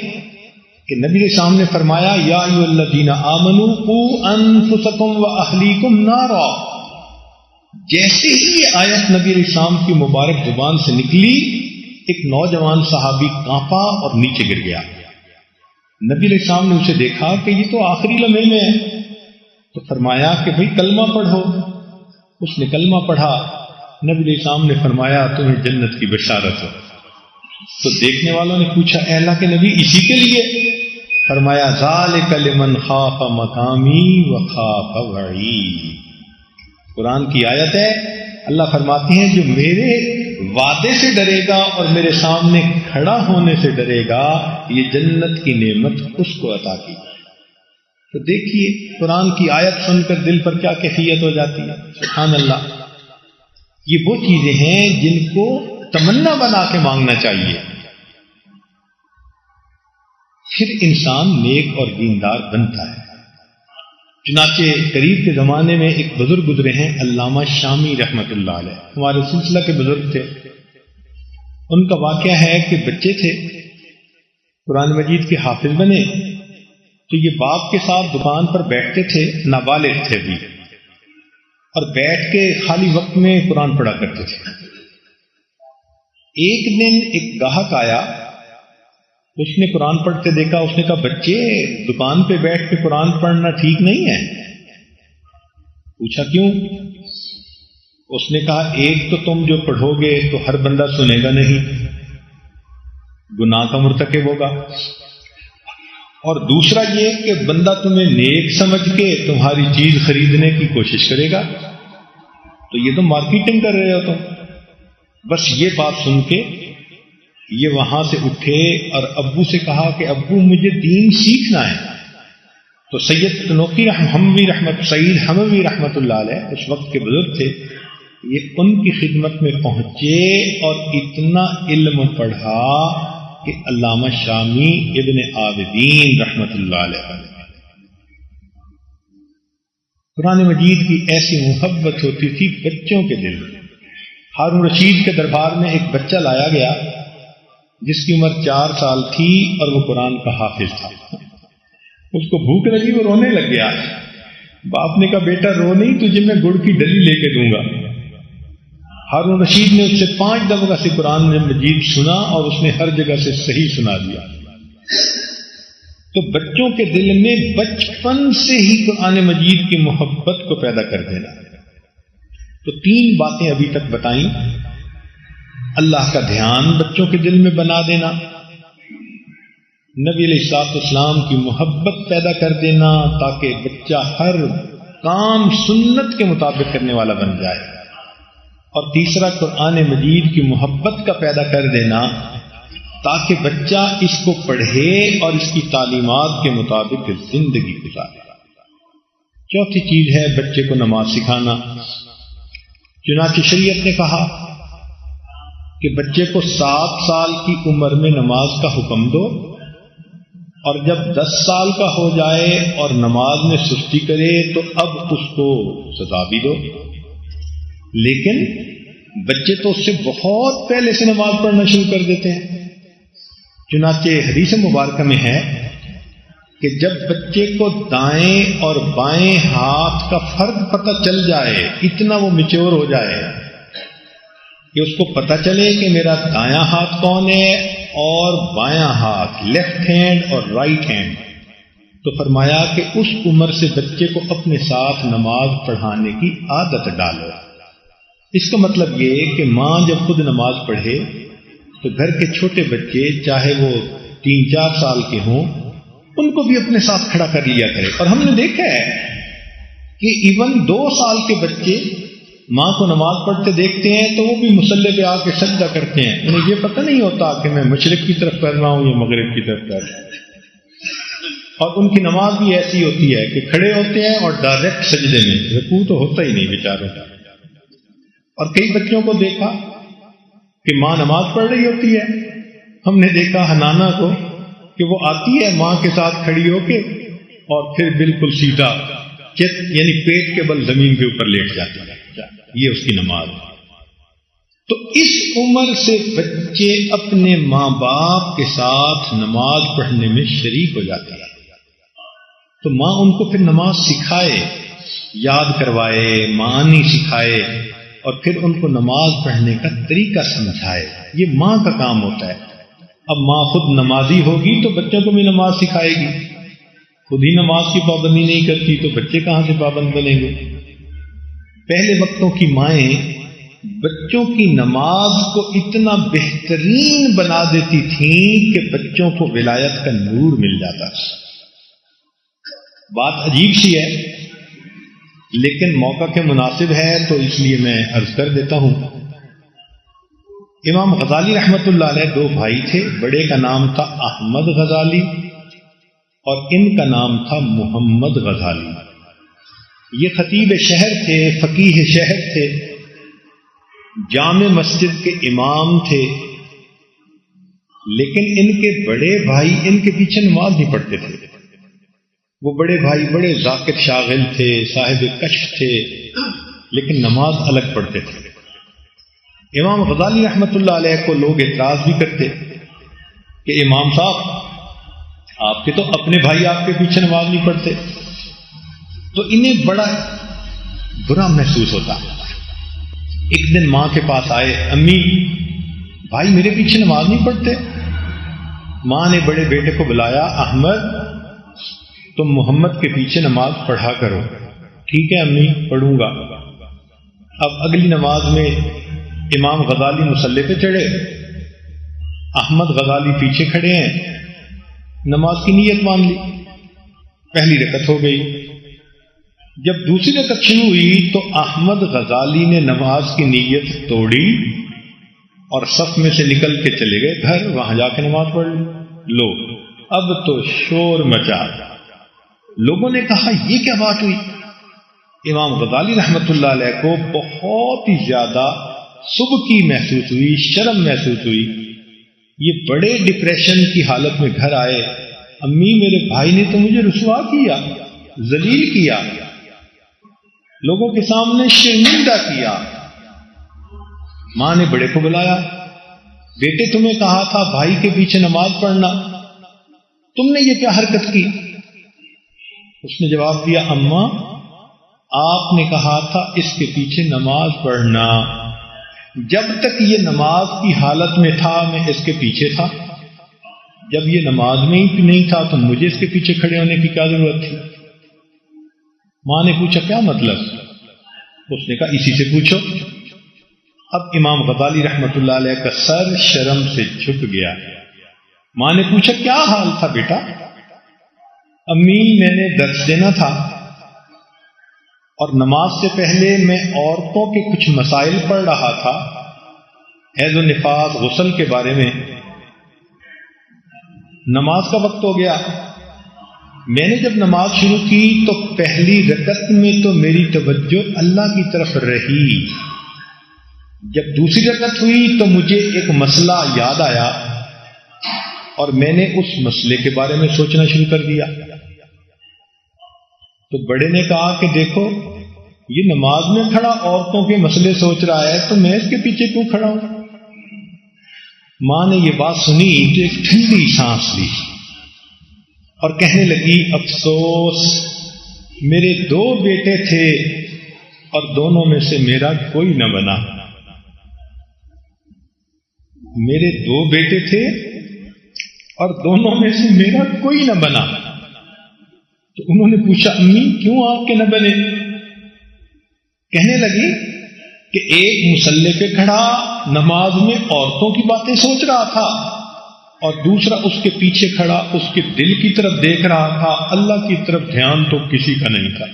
کہ نبی علیہ السلام نے فرمایا یا ایھا الذین آمنوا قوا انفسکم واہلیکم نارا. جیسے ہی یہ آیت نبی علیہ السلام کی مبارک زبان سے نکلی، ایک نوجوان صحابی کانپا اور نیچے گر گیا. نبی علیہ السلام نے اسے دیکھا کہ یہ تو آخری لمحے میں ہے، تو فرمایا کہ بھئی کلمہ پڑھو. اس نے کلمہ پڑھا. نبی علیہ السلام نے فرمایا تمہیں جنت کی بشارت ہو. تو دیکھنے والوں نے پوچھا اے اللہ کے نبی اسی کے لیے؟ فرمایا ذالک لمن خاف مقامی وخاف وعید. قرآن کی آیت ہے. اللہ فرماتے ہیں جو میرے وعدے سے ڈرے گا اور میرے سامنے کھڑا ہونے سے ڈرے گا، یہ جنت کی نعمت اس کو عطا کی. تو دیکھیے قرآن کی آیت سن کر دل پر کیا کیفیت ہو جاتی ہے. سبحان اللہ. یہ وہ چیزیں ہیں جن کو تمنا بنا کے مانگنا چاہیے، پھر انسان نیک اور دیندار بنتا ہے. چنانچہ قریب کے زمانے میں ایک بزرگ گزرے ہیں علامہ شامی رحمت اللہ علیہ، ہمارے سلسلہ کے بزرگ تھے. ان کا واقعہ ہے کہ بچے تھے، قرآن مجید کے حافظ بنے، تو یہ باپ کے ساتھ دکان پر بیٹھتے تھے، نابالغ تھے بھی، اور بیٹھ کے خالی وقت میں قرآن پڑھا کرتے تھے. ایک دن ایک گاہک آیا، اس نے قرآن پڑھتے دیکھا. اس نے کہا بچے دکان پہ بیٹھ کے قرآن پڑھنا ٹھیک نہیں ہے. پوچھا کیوں؟ اس نے کہا ایک تو تم جو پڑھو گے تو ہر بندہ سنے گا نہیں، گناہ کا مرتکب ہوگا، اور دوسرا یہ کہ بندہ تمہیں نیک سمجھ کے تمہاری چیز خریدنے کی کوشش کرے گا، تو یہ تو مارکیٹنگ کر رہے ہو تم. بس یہ بات سن کے یہ وہاں سے اٹھے اور ابو سے کہا کہ ابو مجھے دین سیکھنا ہے. تو سید تنوخی سعید حموی رحمت اللہ علیہ اس وقت کے بزرگ تھے، یہ ان کی خدمت میں پہنچے اور اتنا علم پڑھا کہ علامہ شامی ابن عابدین رحمت اللہ علیہ قرآن مجید کی ایسی محبت ہوتی تھی بچوں کے دل میں. ہارون رشید کے دربار میں ایک بچہ لایا گیا جس کی عمر 4 سال تھی اور وہ قرآن کا حافظ تھا. اس کو بھوک لگی، وہ رونے لگ گیا. باپ نے کہا بیٹا رو نہیں، تجھے میں گڑ کی ڈلی لے کے دوں گا. ہارون رشید نے اس سے 5 دفعہ سے قرآن مجید سنا اور اس نے ہر جگہ سے صحیح سنا دیا. تو بچوں کے دل میں بچپن سے ہی قرآن مجید کی محبت کو پیدا کر دینا. تو 3 باتیں ابھی تک بتائیں. اللہ کا دھیان بچوں کے دل میں بنا دینا، نبی علیہ الصلوۃ والسلام کی محبت پیدا کر دینا تاکہ بچہ ہر کام سنت کے مطابق کرنے والا بن جائے، اور تیسرا قرآن مجید کی محبت کا پیدا کر دینا تاکہ بچہ اس کو پڑھے اور اس کی تعلیمات کے مطابق زندگی گزارے. چوتھی چیز ہے بچے کو نماز سکھانا. چنانچہ شریعت نے کہا کہ بچے کو 7 سال کی عمر میں نماز کا حکم دو، اور جب 10 سال کا ہو جائے اور نماز میں سستی کرے تو اب اس کو سزا بھی دو. لیکن بچے تو اس سے بہت پہلے سے نماز پڑھنا شروع کر دیتے ہیں. چنانچہ حدیث مبارکہ میں ہے کہ جب بچے کو دائیں اور بائیں ہاتھ کا فرق پتہ چل جائے، اتنا وہ میچور ہو جائے کہ اس کو پتہ چلے کہ میرا دایاں ہاتھ کون ہے اور بایاں ہاتھ، لیفٹ ہینڈ اور رائٹ ہینڈ، تو فرمایا کہ اس عمر سے بچے کو اپنے ساتھ نماز پڑھانے کی عادت ڈالو۔ اس کا مطلب یہ کہ ماں جب خود نماز پڑھے تو گھر کے چھوٹے بچے چاہے وہ 3-4 سال کے ہوں ان کو بھی اپنے ساتھ کھڑا کر لیا کرے۔ اور ہم نے دیکھا ہے کہ ایون 2 سال کے بچے ماں کو نماز پڑھتے دیکھتے ہیں تو وہ بھی مصلی پہ آ کے سجدہ کرتے ہیں، انہیں یہ پتہ نہیں ہوتا کہ میں مشرق کی طرف کر رہا ہوں یا مغرب کی طرف کر رہا ہوں۔ اور ان کی نماز بھی ایسی ہوتی ہے کہ کھڑے ہوتے ہیں اور ڈائریکٹ سجدے میں، رکوع تو ہوتا ہی نہیں بیچاروں کا۔ اور کئی بچوں کو دیکھا کہ ماں نماز پڑھ رہی ہوتی ہے، ہم نے دیکھا حنانہ کو کہ وہ آتی ہے ماں کے ساتھ کھڑی ہو کے اور پھر بالکل سیدھا چت یعنی پیٹ کے بل زمین کے اوپر لیٹ جاتی ہے، یہ اس کی نماز۔ تو اس عمر سے بچے اپنے ماں باپ کے ساتھ نماز پڑھنے میں شریک ہو جاتے ہیں، تو ماں ان کو پھر نماز سکھائے، یاد کروائے، معانی سکھائے اور پھر ان کو نماز پڑھنے کا طریقہ سمجھائے، یہ ماں کا کام ہوتا ہے۔ اب ماں خود نمازی ہوگی تو بچوں کو بھی نماز سکھائے گی، خود ہی نماز کی پابندی نہیں کرتی تو بچے کہاں سے پابند بنیں گے؟ پہلے وقتوں کی مائیں بچوں کی نماز کو اتنا بہترین بنا دیتی تھیں کہ بچوں کو ولایت کا نور مل جاتا۔ بات عجیب سی ہے لیکن موقع کے مناسب ہے تو اس لیے میں عرض کر دیتا ہوں۔ امام غزالی رحمۃ اللہ علیہ 2 بھائی تھے، بڑے کا نام تھا احمد غزالی اور ان کا نام تھا محمد غزالی۔ یہ خطیب شہر تھے، فقیہ شہر تھے، جامع مسجد کے امام تھے، لیکن ان کے بڑے بھائی ان کے پیچھے نماز نہیں پڑھتے تھے۔ وہ بڑے بھائی بڑے ذاکر شاغل تھے، صاحب کشف تھے، لیکن نماز الگ پڑھتے تھے۔ امام غزالی رحمۃ اللہ علیہ کو لوگ اعتراض بھی کرتے کہ امام صاحب آپ کے تو اپنے بھائی آپ کے پیچھے نماز نہیں پڑھتے، تو انہیں بڑا برا محسوس ہوتا۔ ایک دن ماں کے پاس آئے، امی بھائی میرے پیچھے نماز نہیں پڑھتے۔ ماں نے بڑے بیٹے کو بلایا، احمد تم محمد کے پیچھے نماز پڑھا کرو۔ ٹھیک ہے امی پڑھوں گا۔ اب اگلی نماز میں امام غزالی مصلی پہ چڑھے، احمد غزالی پیچھے کھڑے ہیں، نماز کی نیت مان لی، پہلی رکعت ہو گئی۔ جب دوسری رکعت شروع ہوئی تو احمد غزالی نے نماز کی نیت توڑی اور صف میں سے نکل کے چلے گئے گھر، وہاں جا کے نماز پڑھ لی۔ لو اب تو شور مچا، لوگوں نے کہا یہ کیا بات ہوئی؟ امام غزالی رحمۃ اللہ علیہ کو بہت ہی زیادہ سبکی محسوس ہوئی، شرم محسوس ہوئی۔ یہ بڑے ڈپریشن کی حالت میں گھر آئے، امی میرے بھائی نے تو مجھے رسوا کیا، ذلیل کیا، لوگوں کے سامنے شرمندہ کیا۔ ماں نے بڑے کو بلایا، بیٹے تمہیں کہا تھا بھائی کے پیچھے نماز پڑھنا، تم نے یہ کیا حرکت کی؟ اس نے جواب دیا، اماں آپ نے کہا تھا اس کے پیچھے نماز پڑھنا، جب تک یہ نماز کی حالت میں تھا میں اس کے پیچھے تھا، جب یہ نماز میں ہی نہیں تھا تو مجھے اس کے پیچھے کھڑے ہونے کی کیا ضرورت تھی؟ ماں نے پوچھا کیا مطلب؟ اس نے کہا اسی سے پوچھو۔ اب امام غزالی رحمۃ اللہ علیہ کا سر شرم سے جھک گیا۔ ماں نے پوچھا کیا حال تھا بیٹا؟ امی میں نے درس دینا تھا اور نماز سے پہلے میں عورتوں کے کچھ مسائل پڑھ رہا تھا، حیض و نفاس، غسل کے بارے میں۔ نماز کا وقت ہو گیا، میں نے جب نماز شروع کی تو پہلی رکعت میں تو میری توجہ اللہ کی طرف رہی، جب دوسری رکعت ہوئی تو مجھے ایک مسئلہ یاد آیا اور میں نے اس مسئلے کے بارے میں سوچنا شروع کر دیا۔ تو بڑے نے کہا کہ دیکھو یہ نماز میں کھڑا عورتوں کے مسئلے سوچ رہا ہے تو میں اس کے پیچھے کیوں کھڑا ہوں؟ ماں نے یہ بات سنی تو ایک ٹھنڈی سانس لی، اور کہنے لگی افسوس، میرے 2 بیٹے تھے اور دونوں میں سے میرا کوئی نہ بنا۔ میرے 2 بیٹے تھے اور دونوں میں سے میرا کوئی نہ بنا۔ تو انہوں نے پوچھا امی کیوں آپ کے نہ بنے؟ کہنے لگی کہ ایک مصلی پہ کھڑا نماز میں عورتوں کی باتیں سوچ رہا تھا، اور دوسرا اس کے پیچھے کھڑا اس کے دل کی طرف دیکھ رہا تھا، اللہ کی طرف دھیان تو کسی کا نہیں تھا۔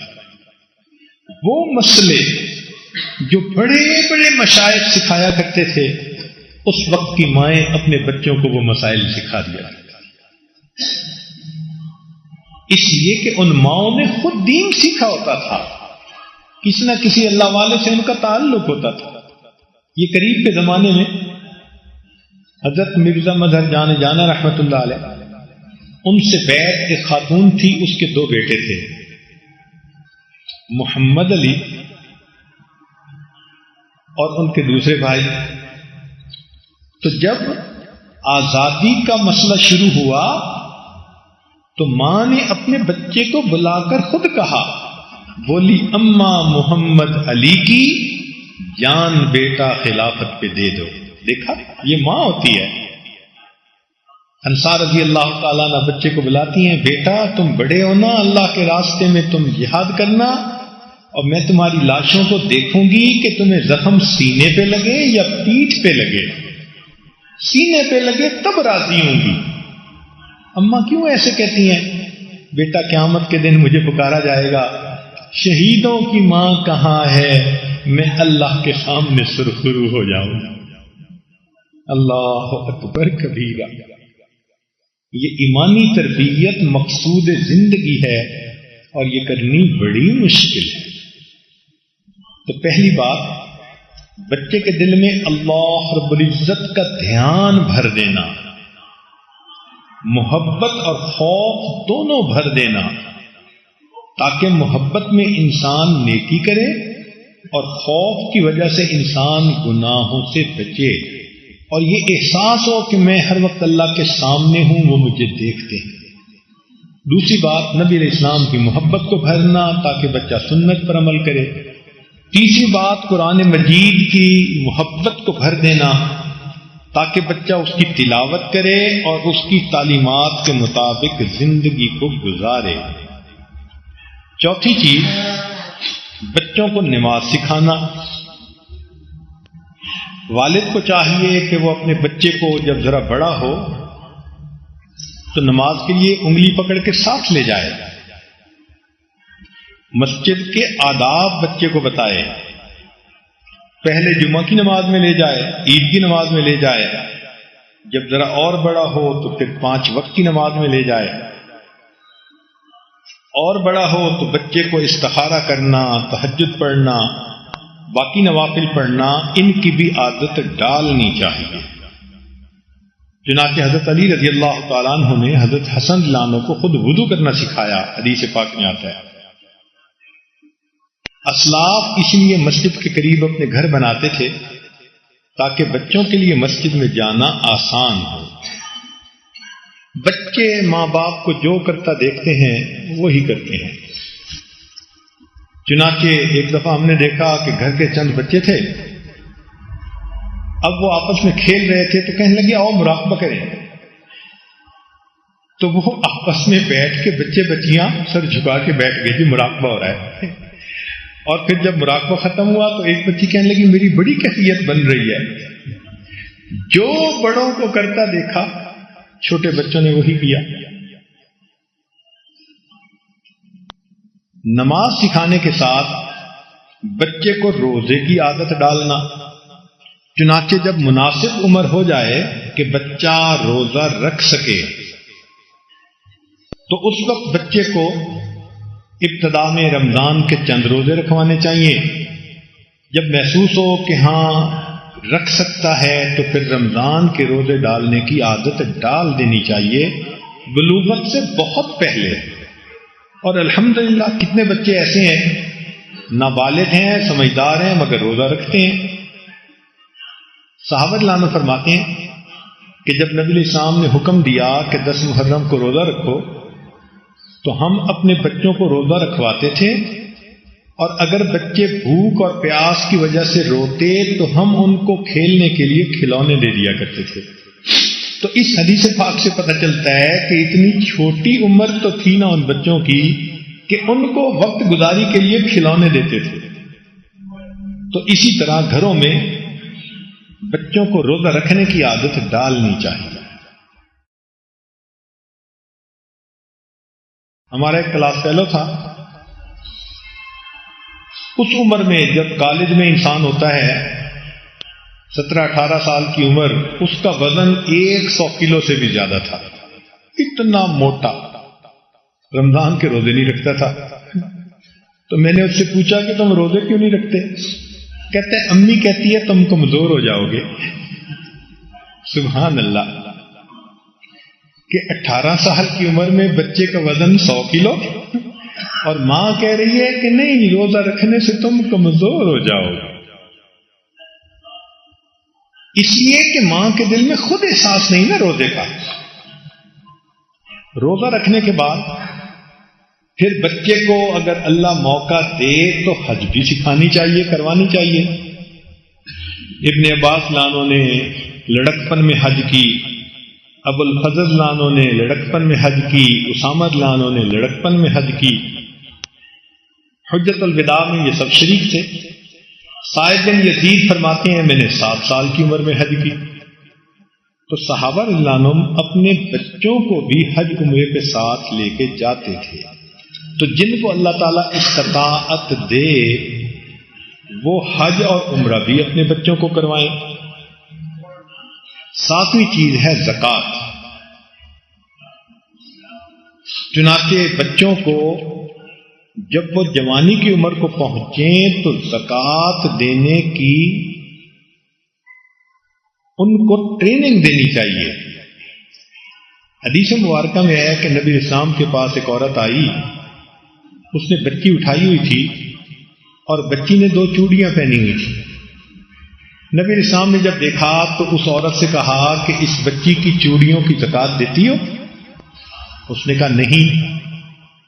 وہ مسئلے جو بڑے بڑے مشائخ سکھایا کرتے تھے، اس وقت کی مائیں اپنے بچوں کو وہ مسائل سکھا دیا، اس لیے کہ ان ماؤں نے خود دین سیکھا ہوتا تھا، کسی نہ کسی اللہ والے سے ان کا تعلق ہوتا تھا۔ یہ قریب کے زمانے میں حضرت مرزا مظہر جان جانا رحمت اللہ علیہ، ان سے بیعت ایک خاتون تھی، اس کے 2 بیٹے تھے، محمد علی اور ان کے دوسرے بھائی۔ تو جب آزادی کا مسئلہ شروع ہوا تو ماں نے اپنے بچے کو بلا کر خود کہا، بولی اماں محمد علی کی جان بیٹا خلافت پہ دے دو۔ دیکھا، یہ ماں ہوتی ہے۔ انصار رضی اللہ تعالیٰ عنہ بچے کو بلاتی ہیں، بیٹا تم بڑے ہونا، اللہ کے راستے میں تم جہاد کرنا، اور میں تمہاری لاشوں کو دیکھوں گی کہ تمہیں زخم سینے پہ لگے یا پیٹھ پہ لگے، سینے پہ لگے تب راضی ہوں گی۔ اماں کیوں ایسے کہتی ہیں؟ بیٹا قیامت کے دن مجھے پکارا جائے گا، شہیدوں کی ماں کہاں ہے، میں اللہ کے سامنے سرخرو ہو جاؤں گا۔ اللہ اکبر کبیرہ۔ یہ ایمانی تربیت مقصود زندگی ہے اور یہ کرنی بڑی مشکل ہے۔ تو پہلی بات، بچے کے دل میں اللہ رب العزت کا دھیان بھر دینا، محبت اور خوف دونوں بھر دینا، تاکہ محبت میں انسان نیکی کرے اور خوف کی وجہ سے انسان گناہوں سے بچے، اور یہ احساس ہو کہ میں ہر وقت اللہ کے سامنے ہوں، وہ مجھے دیکھتے ہیں۔ دوسری بات، نبی علیہ السلام کی محبت کو بھرنا تاکہ بچہ سنت پر عمل کرے۔ تیسری بات، قرآن مجید کی محبت کو بھر دینا تاکہ بچہ اس کی تلاوت کرے اور اس کی تعلیمات کے مطابق زندگی کو گزارے۔ چوتھی چیز، بچوں کو نماز سکھانا۔ والد کو چاہیے کہ وہ اپنے بچے کو جب ذرا بڑا ہو تو نماز کے لیے انگلی پکڑ کے ساتھ لے جائے، مسجد کے آداب بچے کو بتائے، پہلے جمعہ کی نماز میں لے جائے، عید کی نماز میں لے جائے، جب ذرا اور بڑا ہو تو پھر 5 وقت کی نماز میں لے جائے، اور بڑا ہو تو بچے کو استخارہ کرنا، تہجد پڑھنا، باقی نوافل پڑھنا، ان کی بھی عادت ڈالنی چاہیے۔ چنانچہ حضرت علی رضی اللہ تعالیٰ عنہ نے حضرت حسن رضی اللہ عنہ کو خود وضو کرنا سکھایا، حدیث پاک میں آتا ہے۔ اسلاف اس لیے مسجد کے قریب اپنے گھر بناتے تھے تاکہ بچوں کے لیے مسجد میں جانا آسان ہو۔ بچے ماں باپ کو جو کرتا دیکھتے ہیں وہی کرتے ہیں۔ چنانچہ ایک دفعہ ہم نے دیکھا کہ گھر کے چند بچے تھے، اب وہ آپس میں کھیل رہے تھے تو کہنے لگے آؤ مراقبہ کریں، تو وہ آپس میں بیٹھ کے بچے بچیاں سر جھکا کے بیٹھ گئے، جی مراقبہ ہو رہا ہے۔ اور پھر جب مراقبہ ختم ہوا تو ایک بچی کہنے لگی میری بڑی کیفیت بن رہی ہے۔ جو بڑوں کو کرتا دیکھا چھوٹے بچوں نے وہی کیا۔ نماز سکھانے کے ساتھ بچے کو روزے کی عادت ڈالنا۔ چنانچہ جب مناسب عمر ہو جائے کہ بچہ روزہ رکھ سکے تو اس وقت بچے کو ابتدا میں رمضان کے چند روزے رکھوانے چاہیے۔ جب محسوس ہو کہ ہاں رکھ سکتا ہے تو پھر رمضان کے روزے ڈالنے کی عادت ڈال دینی چاہیے، بلوغت سے بہت پہلے۔ اور الحمدللہ کتنے بچے ایسے ہیں نابالغ ہیں، سمجھدار ہیں، مگر روزہ رکھتے ہیں۔ صحابہ رضی اللہ فرماتے ہیں کہ جب نبی علیہ السلام نے حکم دیا کہ 10 محرم کو روزہ رکھو تو ہم اپنے بچوں کو روزہ رکھواتے تھے، اور اگر بچے بھوک اور پیاس کی وجہ سے روتے تو ہم ان کو کھیلنے کے لیے کھلونے دے دیا کرتے تھے۔ تو اس حدیث پاک سے پتہ چلتا ہے کہ اتنی چھوٹی عمر تو تھی نا ان بچوں کی کہ ان کو وقت گزاری کے لیے کھلونے دیتے تھے۔ تو اسی طرح گھروں میں بچوں کو روزہ رکھنے کی عادت ڈالنی چاہیے۔ ہمارا ایک کلاس فیلو تھا، اس عمر میں جب کالج میں انسان ہوتا ہے 17-18 سال کی عمر، اس کا وزن 100 کلو سے بھی زیادہ تھا، اتنا موٹا، رمضان کے روزے نہیں رکھتا تھا۔ تو میں نے اس سے پوچھا کہ تم روزے کیوں نہیں رکھتے؟ کہتے ہیں امی کہتی ہے تم کمزور ہو جاؤ گے۔ سبحان اللہ، کہ 18 سال کی عمر میں بچے کا وزن 100 کلو، اور ماں کہہ رہی ہے کہ نہیں، روزہ رکھنے سے تم کمزور ہو جاؤ گے۔ اس لیے کہ ماں کے دل میں خود احساس نہیں نا روزے کا۔ روزہ رکھنے کے بعد پھر بچے کو اگر اللہ موقع دے تو حج بھی سکھانی چاہیے، کروانی چاہیے۔ ابن عباس لانوں نے لڑکپن میں حج کی، ابو الفضل لانوں نے لڑکپن میں حج کی، اسامہ لانوں نے لڑکپن میں حج کی۔ حجت الوداع میں یہ سب شریک تھے۔ سعید بن یزید فرماتے ہیں میں نے 7 سال کی عمر میں حج کی۔ تو صحابہ رضی اللہ عنہم اپنے بچوں کو بھی حج عمرے کے ساتھ لے کے جاتے تھے۔ تو جن کو اللہ تعالیٰ استطاعت دے وہ حج اور عمرہ بھی اپنے بچوں کو کروائیں۔ 7ویں چیز ہے زکوٰۃ۔ چنانچہ بچوں کو جب وہ جوانی کی عمر کو پہنچیں تو زکوٰۃ دینے کی ان کو ٹریننگ دینی چاہیے۔ حدیث مبارکہ میں ہے کہ نبی اسلام کے پاس ایک عورت آئی، اس نے بچی اٹھائی ہوئی تھی اور بچی نے 2 چوڑیاں پہنی ہوئی تھی۔ نبی اسلام نے جب دیکھا تو اس عورت سے کہا کہ اس بچی کی چوڑیوں کی زکوٰۃ دیتی ہو؟ اس نے کہا نہیں۔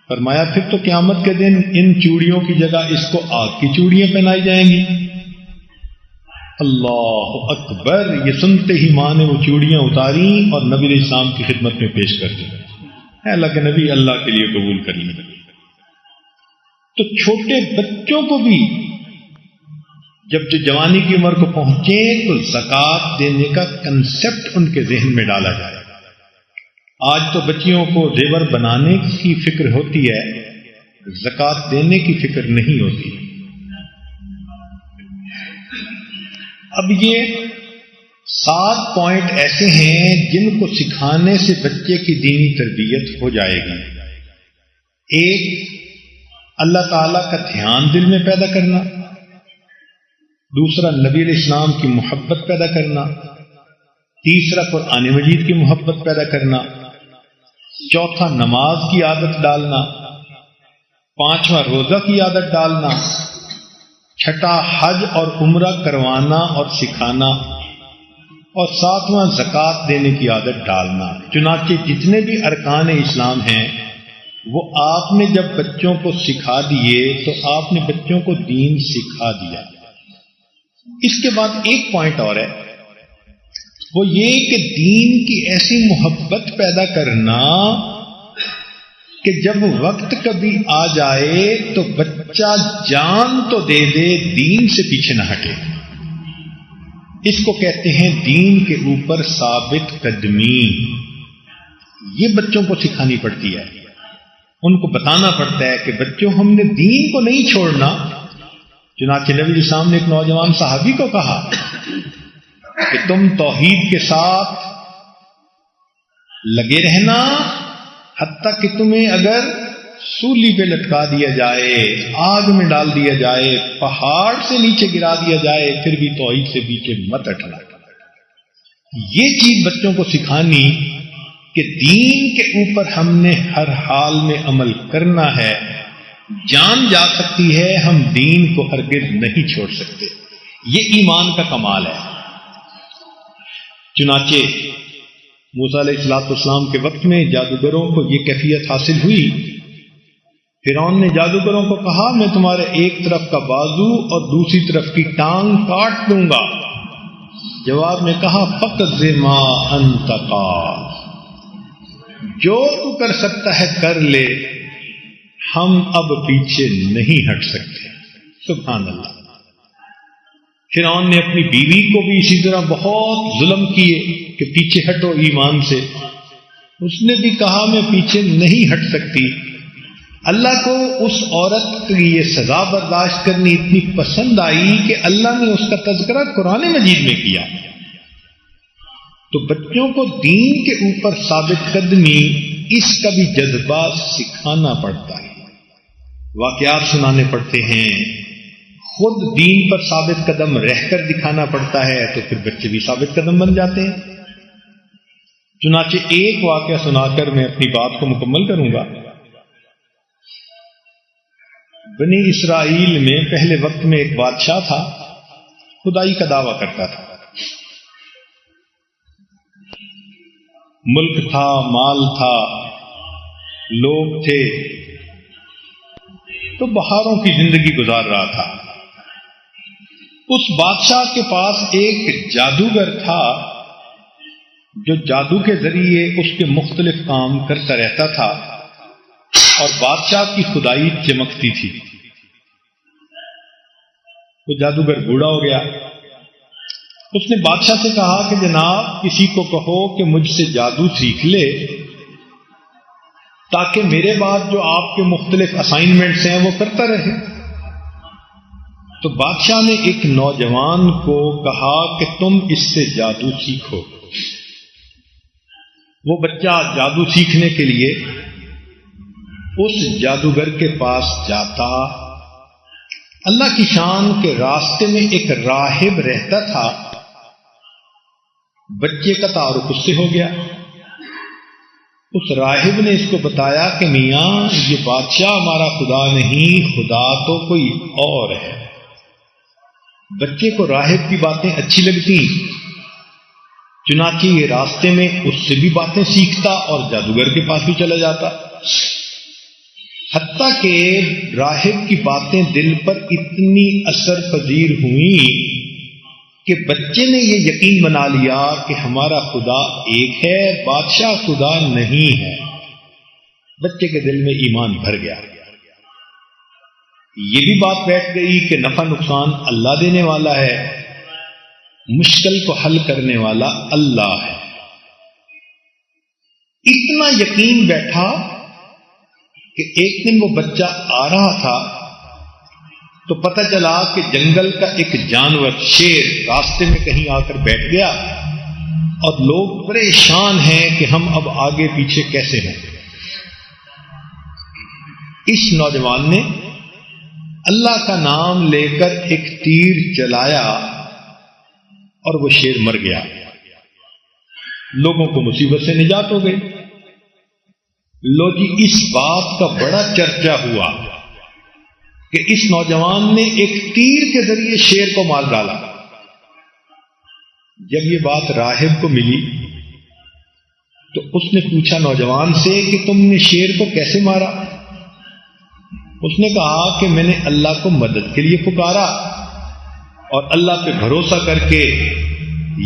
فرمایا پھر تو قیامت کے دن ان چوڑیوں کی جگہ اس کو آگ کی چوڑیاں پہنائی جائیں گی۔ اللہ اکبر! یہ سنتے ہی ماں نے وہ چوڑیاں اتاری اور نبی علیہ السلام کی خدمت میں پیش کر دی۔ اے اللہ کے نبی، اللہ کے لیے قبول کر لی۔ تو چھوٹے بچوں کو بھی جب جو جوانی کی عمر کو پہنچے تو زکوٰۃ دینے کا کنسپٹ ان کے ذہن میں ڈالا جائے۔ آج تو بچیوں کو زیور بنانے کی فکر ہوتی ہے، زکوٰۃ دینے کی فکر نہیں ہوتی۔ اب یہ 7 پوائنٹ ایسے ہیں جن کو سکھانے سے بچے کی دینی تربیت ہو جائے گی۔ 1، اللہ تعالی کا دھیان دل میں پیدا کرنا۔ 2، نبی علیہ السلام کی محبت پیدا کرنا۔ 3، قرآن مجید کی محبت پیدا کرنا۔ 4، نماز کی عادت ڈالنا۔ 5، روزہ کی عادت ڈالنا۔ 6، حج اور عمرہ کروانا اور سکھانا۔ اور 7واں زکوٰۃ دینے کی عادت ڈالنا۔ چنانچہ جتنے بھی ارکان اسلام ہیں وہ آپ نے جب بچوں کو سکھا دیے تو آپ نے بچوں کو دین سکھا دیا۔ اس کے بعد ایک پوائنٹ اور ہے، وہ یہ کہ دین کی ایسی محبت پیدا کرنا کہ جب وقت کبھی آ جائے تو بچہ جان تو دے دے، دین سے پیچھے نہ ہٹے۔ اس کو کہتے ہیں دین کے اوپر ثابت قدمی۔ یہ بچوں کو سکھانی پڑتی ہے، ان کو بتانا پڑتا ہے کہ بچوں ہم نے دین کو نہیں چھوڑنا۔ چنانچہ نبی علیہ السلام نے ایک نوجوان صحابی کو کہا کہ تم توحید کے ساتھ لگے رہنا، حتیٰ کہ تمہیں اگر سولی پہ لٹکا دیا جائے، آگ میں ڈال دیا جائے، پہاڑ سے نیچے گرا دیا جائے، پھر بھی توحید سے پیچھے مت ہٹنا۔ یہ چیز بچوں کو سکھانی کہ دین کے اوپر ہم نے ہر حال میں عمل کرنا ہے۔ جان جا سکتی ہے، ہم دین کو ہرگز نہیں چھوڑ سکتے۔ یہ ایمان کا کمال ہے۔ چنانچہ موسیٰ علیہ السلام کے وقت میں جادوگروں کو یہ کیفیت حاصل ہوئی فرعون نے جادوگروں کو کہا میں تمہارے ایک طرف کا بازو اور دوسری طرف کی ٹانگ کاٹ دوں گا. جواب میں کہا فقط ما انت قال، جو تو کر سکتا ہے کر لے، ہم اب پیچھے نہیں ہٹ سکتے. سبحان اللہ. فرعون نے اپنی بیوی کو بھی اسی طرح بہت ظلم کیے کہ پیچھے ہٹو ایمان سے. اس نے بھی کہا میں پیچھے نہیں ہٹ سکتی. اللہ کو اس عورت کی یہ سزا برداشت کرنی اتنی پسند آئی کہ اللہ نے اس کا تذکرہ قرآن مجید میں کیا. تو بچوں کو دین کے اوپر ثابت قدمی، اس کا بھی جذبہ سکھانا پڑتا ہے، واقعات سنانے پڑتے ہیں، خود دین پر ثابت قدم رہ کر دکھانا پڑتا ہے، تو پھر بچے بھی ثابت قدم بن جاتے ہیں. چنانچہ ایک واقعہ سنا کر میں اپنی بات کو مکمل کروں گا. بنی اسرائیل میں پہلے وقت میں ایک بادشاہ تھا، خدائی کا دعویٰ کرتا تھا. ملک تھا، مال تھا، لوگ تھے، تو بہاروں کی زندگی گزار رہا تھا. اس بادشاہ کے پاس ایک جادوگر تھا جو جادو کے ذریعے اس کے مختلف کام کرتا رہتا تھا اور بادشاہ کی خدائی چمکتی تھی. وہ جادوگر بوڑھا ہو گیا. اس نے بادشاہ سے کہا کہ جناب کسی کو کہو کہ مجھ سے جادو سیکھ لے تاکہ میرے بعد جو آپ کے مختلف اسائنمنٹس ہیں وہ کرتا رہے. تو بادشاہ نے ایک نوجوان کو کہا کہ تم اس سے جادو سیکھو. وہ بچہ جادو سیکھنے کے لیے اس جادوگر کے پاس جاتا. اللہ کی شان کے راستے میں ایک راہب رہتا تھا. بچے کا تعارف اس سے ہو گیا. اس راہب نے اس کو بتایا کہ میاں یہ بادشاہ ہمارا خدا نہیں، خدا تو کوئی اور ہے. بچے کو راہب کی باتیں اچھی لگتی، چنانچہ یہ راستے میں اس سے بھی باتیں سیکھتا اور جادوگر کے پاس بھی چلا جاتا، حتیٰ کہ راہب کی باتیں دل پر اتنی اثر پذیر ہوئیں کہ بچے نے یہ یقین بنا لیا کہ ہمارا خدا ایک ہے، بادشاہ خدا نہیں ہے. بچے کے دل میں ایمان بھر گیا. یہ بھی بات بیٹھ گئی کہ نفع نقصان اللہ دینے والا ہے، مشکل کو حل کرنے والا اللہ ہے. اتنا یقین بیٹھا کہ ایک دن وہ بچہ آ رہا تھا تو پتہ چلا کہ جنگل کا ایک جانور شیر راستے میں کہیں آ کر بیٹھ گیا اور لوگ پریشان ہیں کہ ہم اب آگے پیچھے کیسے ہیں. اس نوجوان نے اللہ کا نام لے کر ایک تیر چلایا اور وہ شیر مر گیا. لوگوں کو مصیبت سے نجات ہو گئی. لو جی، اس بات کا بڑا چرچا ہوا کہ اس نوجوان نے ایک تیر کے ذریعے شیر کو مار ڈالا. جب یہ بات راہب کو ملی تو اس نے پوچھا نوجوان سے کہ تم نے شیر کو کیسے مارا؟ اس نے کہا کہ میں نے اللہ کو مدد کے لیے پکارا اور اللہ پہ بھروسہ کر کے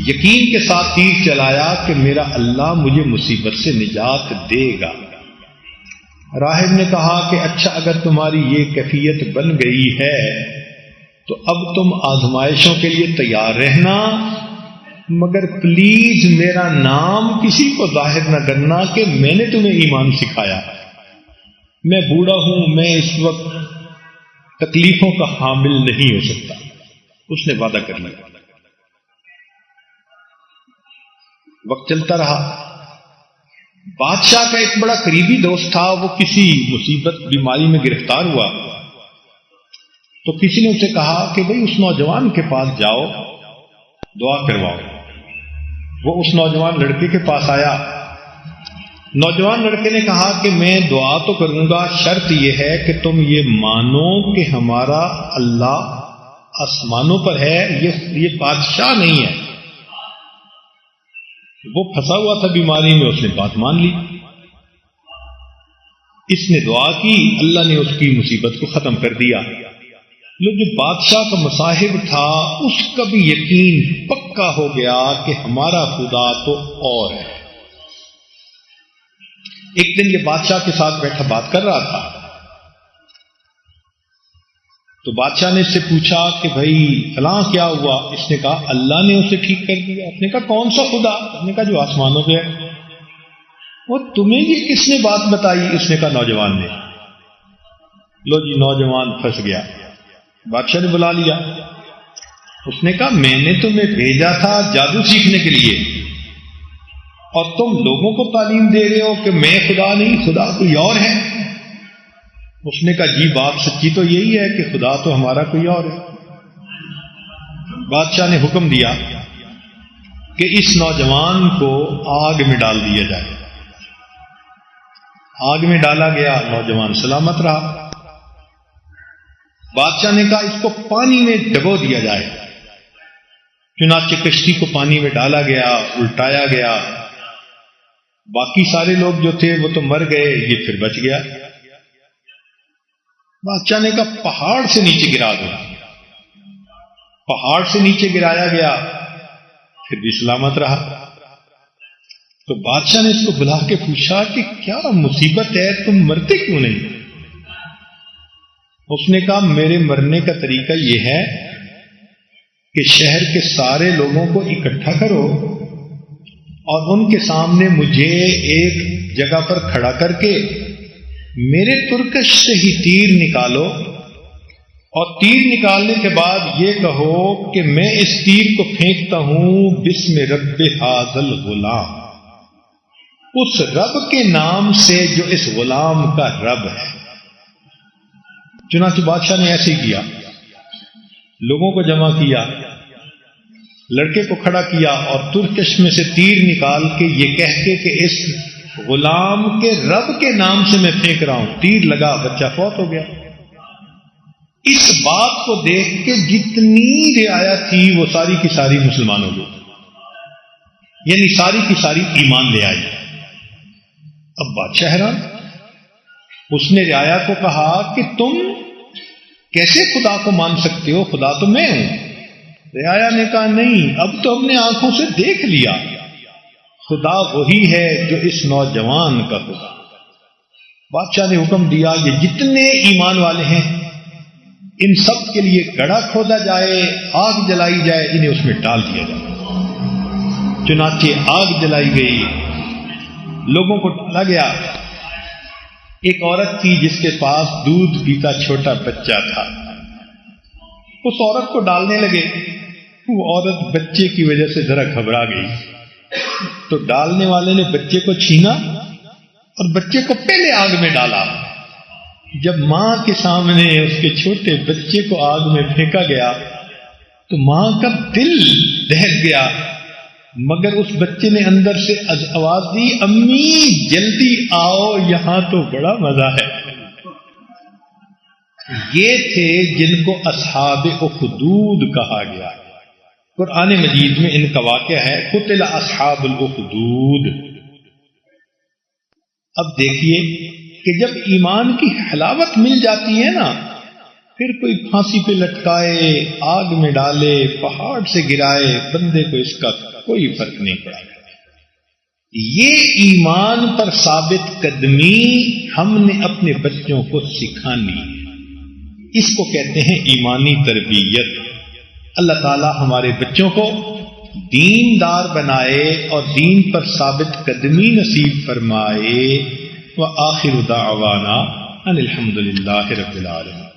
یقین کے ساتھ تیر چلایا کہ میرا اللہ مجھے مصیبت سے نجات دے گا. راہب نے کہا کہ اچھا، اگر تمہاری یہ کیفیت بن گئی ہے تو اب تم آزمائشوں کے لیے تیار رہنا، مگر پلیز میرا نام کسی کو ظاہر نہ کرنا کہ میں نے تمہیں ایمان سکھایا. میں بوڑھا ہوں، میں اس وقت تکلیفوں کا حامل نہیں ہو سکتا. اس نے وعدہ کر لیا. وقت چلتا رہا. بادشاہ کا ایک بڑا قریبی دوست تھا، وہ کسی مصیبت بیماری میں گرفتار ہوا تو کسی نے اسے کہا کہ بھئی اس نوجوان کے پاس جاؤ، دعا کرواؤ. وہ اس نوجوان لڑکے کے پاس آیا. نوجوان لڑکے نے کہا کہ میں دعا تو کروں گا، شرط یہ ہے کہ تم یہ مانو کہ ہمارا اللہ آسمانوں پر ہے، یہ بادشاہ نہیں ہے. وہ پھنسا ہوا تھا بیماری میں، اس نے بات مان لی. اس نے دعا کی، اللہ نے اس کی مصیبت کو ختم کر دیا۔ جو بادشاہ کا مصاحب تھا اس کا بھی یقین پکا ہو گیا کہ ہمارا خدا تو اور ہے۔ ایک دن یہ بادشاہ کے ساتھ بیٹھا بات کر رہا تھا، تو بادشاہ نے اس سے پوچھا کہ بھائی فلاں کیا ہوا؟ اس نے کہا اللہ نے اسے ٹھیک کر دیا۔ اس نے کہا کون سا خدا؟ اس نے کہا جو آسمانوں پہ ہے۔ وہ تمہیں یہ کس نے بات بتائی؟ اس نے کہا نوجوان نے۔ لو جی، نوجوان پھنس گیا۔ بادشاہ نے بلا لیا، اس نے کہا میں نے تمہیں بھیجا تھا جادو سیکھنے کے لیے، اور تم لوگوں کو تعلیم دے رہے ہو کہ میں خدا نہیں، خدا کوئی اور ہے۔ اس نے کہا جی بات سچی تو یہی ہے کہ خدا تو ہمارا کوئی اور ہے۔ بادشاہ نے حکم دیا کہ اس نوجوان کو آگ میں ڈال دیا جائے۔ آگ میں ڈالا گیا، نوجوان سلامت رہا۔ بادشاہ نے کہا اس کو پانی میں ڈبو دیا جائے۔ چنانچہ کشتی کو پانی میں ڈالا گیا، الٹایا گیا۔ باقی سارے لوگ جو تھے وہ تو مر گئے، یہ پھر بچ گیا۔ بادشاہ نے کہا پہاڑ سے نیچے گرا دو۔ پہاڑ سے نیچے گرایا گیا، پھر بھی سلامت رہا۔ تو بادشاہ نے اس کو بلا کے پوچھا کہ کیا مصیبت ہے، تم مرتے کیوں نہیں؟ اس نے کہا میرے مرنے کا طریقہ یہ ہے کہ شہر کے سارے لوگوں کو اکٹھا کرو اور ان کے سامنے مجھے ایک جگہ پر کھڑا کر کے میرے ترکش سے ہی تیر نکالو، اور تیر نکالنے کے بعد یہ کہو کہ میں اس تیر کو پھینکتا ہوں بسم رب ھذل غلام، اس رب کے نام سے جو اس غلام کا رب ہے۔ چنانچہ بادشاہ نے ایسے ہی کیا، لوگوں کو جمع کیا، لڑکے کو کھڑا کیا اور ترکش میں سے تیر نکال کے یہ کہہ کے کہ اس غلام کے رب کے نام سے میں پھینک رہا ہوں، تیر لگا، بچہ فوت ہو گیا۔ اس بات کو دیکھ کے جتنی رعایا تھی وہ ساری کی ساری مسلمان ہو گئی، یعنی ساری کی ساری ایمان لے آئی۔ اب بادشاہ حیران، اس نے رعایا کو کہا کہ تم کیسے خدا کو مان سکتے ہو، خدا تو میں ہوں۔ رعایا نے کہا نہیں، اب تو ہم نے آنکھوں سے دیکھ لیا، خدا وہی ہے جو اس نوجوان کا خدا۔ بادشاہ نے حکم دیا یہ جتنے ایمان والے ہیں ان سب کے لیے گڑھا کھودا جائے، آگ جلائی جائے، انہیں اس میں ڈال دیا جائے۔ چنانچہ آگ جلائی گئی، لوگوں کو ڈالا گیا۔ ایک عورت تھی جس کے پاس دودھ پیتا چھوٹا بچہ تھا، اس عورت کو ڈالنے لگے۔ وہ عورت بچے کی وجہ سے ذرا گھبرا گئی، تو ڈالنے والے نے بچے کو چھینا اور بچے کو پہلے آگ میں ڈالا۔ جب ماں کے سامنے اس کے چھوٹے بچے کو آگ میں پھینکا گیا تو ماں کا دل دہل گیا، مگر اس بچے نے اندر سے آواز دی امی جلدی آؤ، یہاں تو بڑا مزہ ہے۔ یہ تھے جن کو اصحاب اخدود کہا گیا۔ قرآن مجید میں ان کا واقعہ ہے قتل اصحاب الاخدود۔ اب دیکھیے کہ جب ایمان کی حلاوت مل جاتی ہے نا، پھر کوئی پھانسی پہ لٹکائے، آگ میں ڈالے، پہاڑ سے گرائے، بندے کو اس کا کوئی فرق نہیں پڑا۔ یہ ایمان پر ثابت قدمی ہم نے اپنے بچوں کو سکھانی، اس کو کہتے ہیں ایمانی تربیت۔ اللہ تعالی ہمارے بچوں کو دیندار بنائے اور دین پر ثابت قدمی نصیب فرمائے۔ وآخر دعوانا ان الحمد للہ رب العالمین۔